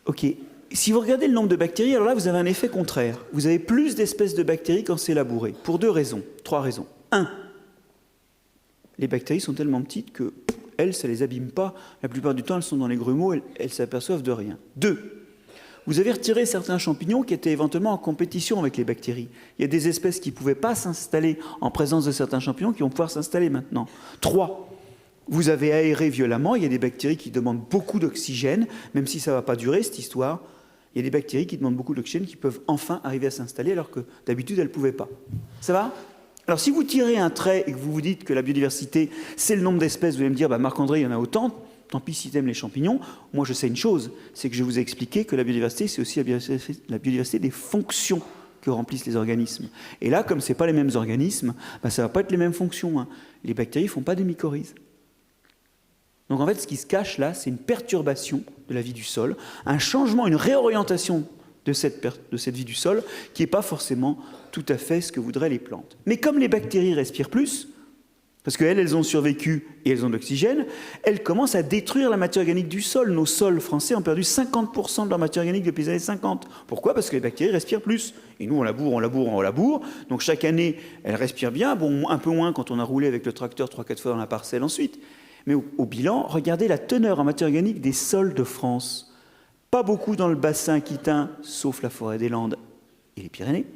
Ok. Si vous regardez le nombre de bactéries, alors là, vous avez un effet contraire. Vous avez plus d'espèces de bactéries quand c'est labouré. Pour 2 raisons, 3 raisons. 1. Les bactéries sont tellement petites que elles, ça ne les abîme pas. La plupart du temps, elles sont dans les grumeaux, elles s'aperçoivent de rien. 2. Vous avez retiré certains champignons qui étaient éventuellement en compétition avec les bactéries. Il y a des espèces qui ne pouvaient pas s'installer en présence de certains champignons qui vont pouvoir s'installer maintenant. 3. Vous avez aéré violemment. Il y a des bactéries qui demandent beaucoup d'oxygène, même si ça ne va pas durer cette histoire. Il y a des bactéries qui demandent beaucoup d'oxygène qui peuvent enfin arriver à s'installer alors que d'habitude elles ne pouvaient pas. Ça va ? Alors si vous tirez un trait et que vous vous dites que la biodiversité c'est le nombre d'espèces, vous allez me dire Marc-André il y en a autant. Tant pis si tu aimes les champignons. Moi, je sais une chose, c'est que je vous ai expliqué que la biodiversité, c'est aussi la biodiversité des fonctions que remplissent les organismes. Et là, comme ce n'est pas les mêmes organismes, ça ne va pas être les mêmes fonctions. Hein. Les bactéries ne font pas des mycorhizes. Donc en fait, ce qui se cache là, c'est une perturbation de la vie du sol, un changement, une réorientation de cette vie du sol qui n'est pas forcément tout à fait ce que voudraient les plantes. Mais comme les bactéries respirent plus, parce qu'elles ont survécu et elles ont de l'oxygène, elles commencent à détruire la matière organique du sol. Nos sols français ont perdu 50% de leur matière organique depuis les années 50. Pourquoi? Parce que les bactéries respirent plus. Et nous, on laboure. Donc chaque année, elles respirent bien. Bon, un peu moins quand on a roulé avec le tracteur 3-4 fois dans la parcelle ensuite. Mais au bilan, regardez la teneur en matière organique des sols de France. Pas beaucoup dans le bassin aquitain, sauf la forêt des Landes et les Pyrénées.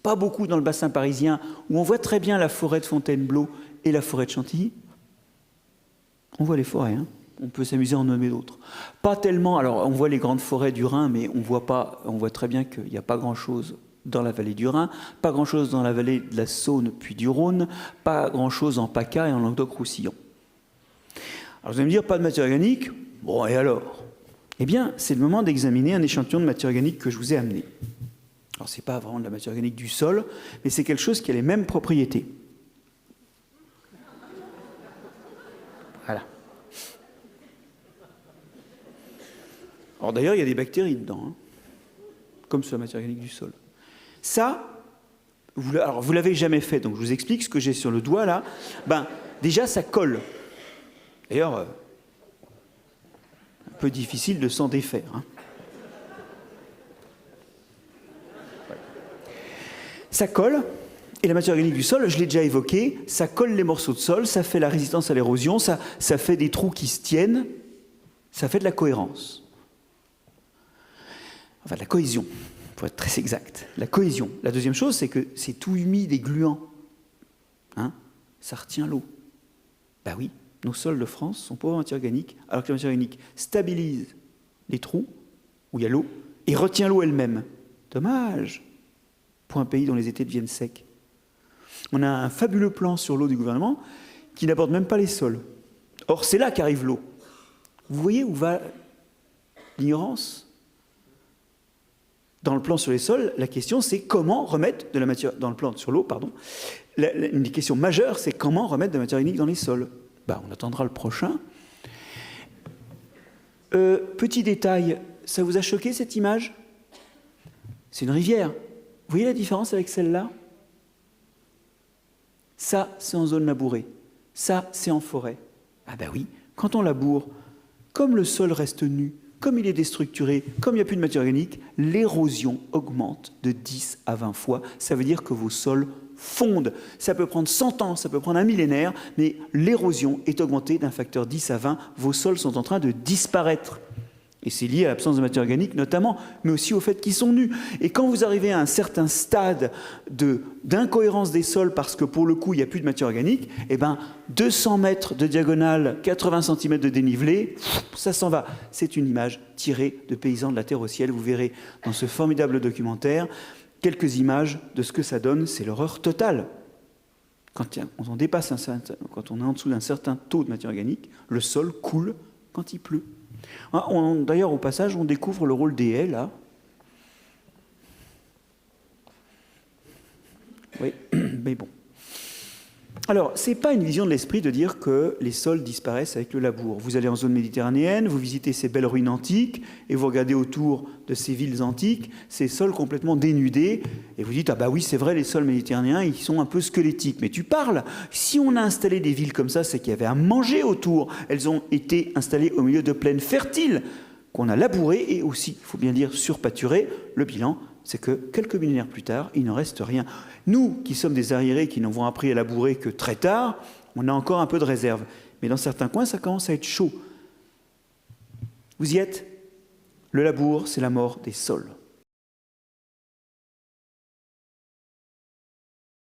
Pas beaucoup dans le bassin parisien, où on voit très bien la forêt de Fontainebleau et la forêt de Chantilly. On voit les forêts, hein. On peut s'amuser à en nommer d'autres. Pas tellement, alors on voit les grandes forêts du Rhin, mais on voit très bien qu'il n'y a pas grand-chose dans la vallée du Rhin, pas grand-chose dans la vallée de la Saône puis du Rhône, pas grand-chose en PACA et en Languedoc-Roussillon. Alors vous allez me dire, pas de matière organique? Bon, et alors? Eh bien, c'est le moment d'examiner un échantillon de matière organique que je vous ai amené. Alors, ce n'est pas vraiment de la matière organique du sol, mais c'est quelque chose qui a les mêmes propriétés. Voilà. Alors d'ailleurs, il y a des bactéries dedans, hein, comme sur la matière organique du sol. Ça, vous ne l'avez jamais fait, donc je vous explique ce que j'ai sur le doigt là. Déjà, ça colle. D'ailleurs, un peu difficile de s'en défaire. Hein. Ça colle, et la matière organique du sol, je l'ai déjà évoqué, ça colle les morceaux de sol, ça fait la résistance à l'érosion, ça fait des trous qui se tiennent, ça fait de la cohérence. Enfin, de la cohésion, pour être très exact. La cohésion. La deuxième chose, c'est que c'est tout humide et gluant. Hein? Ça retient l'eau. Ben oui, nos sols de France sont pauvres en matière organique, alors que la matière organique stabilise les trous où il y a l'eau et retient l'eau elle-même. Dommage pour un pays dont les étés deviennent secs. On a un fabuleux plan sur l'eau du gouvernement qui n'aborde même pas les sols. Or, c'est là qu'arrive l'eau. Vous voyez où va l'ignorance? Dans le plan sur les sols, la question c'est comment remettre de la matière... Dans le plan sur l'eau, pardon. Une des questions majeures, c'est comment remettre de la matière organique dans les sols. On attendra le prochain. Petit détail, ça vous a choqué cette image? C'est une rivière. Vous voyez la différence avec celle-là? Ça, c'est en zone labourée. Ça, c'est en forêt. Ah ben oui, quand on laboure, comme le sol reste nu, comme il est déstructuré, comme il n'y a plus de matière organique, l'érosion augmente de 10 à 20 fois. Ça veut dire que vos sols fondent. Ça peut prendre 100 ans, ça peut prendre un millénaire, mais l'érosion est augmentée d'un facteur 10 à 20. Vos sols sont en train de disparaître. Et c'est lié à l'absence de matière organique notamment, mais aussi au fait qu'ils sont nus. Et quand vous arrivez à un certain stade d'incohérence des sols, parce que pour le coup, il n'y a plus de matière organique, eh ben, 200 mètres de diagonale, 80 cm de dénivelé, ça s'en va. C'est une image tirée de Paysans de la Terre au ciel. Vous verrez dans ce formidable documentaire quelques images de ce que ça donne. C'est l'horreur totale. Quand on est en dessous d'un certain taux de matière organique, le sol coule quand il pleut. D'ailleurs, au passage, on découvre le rôle des haies, là. Oui, mais bon. Alors, ce n'est pas une vision de l'esprit de dire que les sols disparaissent avec le labour. Vous allez en zone méditerranéenne, vous visitez ces belles ruines antiques, et vous regardez autour de ces villes antiques, ces sols complètement dénudés, et vous dites, ah bah oui, c'est vrai, les sols méditerranéens, ils sont un peu squelettiques. Mais tu parles, si on a installé des villes comme ça, c'est qu'il y avait à manger autour. Elles ont été installées au milieu de plaines fertiles, qu'on a labourées, et aussi, il faut bien dire, surpâturées. Le bilan, c'est que quelques millénaires plus tard, il n'en reste rien. Nous, qui sommes des arriérés, qui n'avons appris à labourer que très tard, on a encore un peu de réserve. Mais dans certains coins, ça commence à être chaud. Vous y êtes ? Le labour, c'est la mort des sols.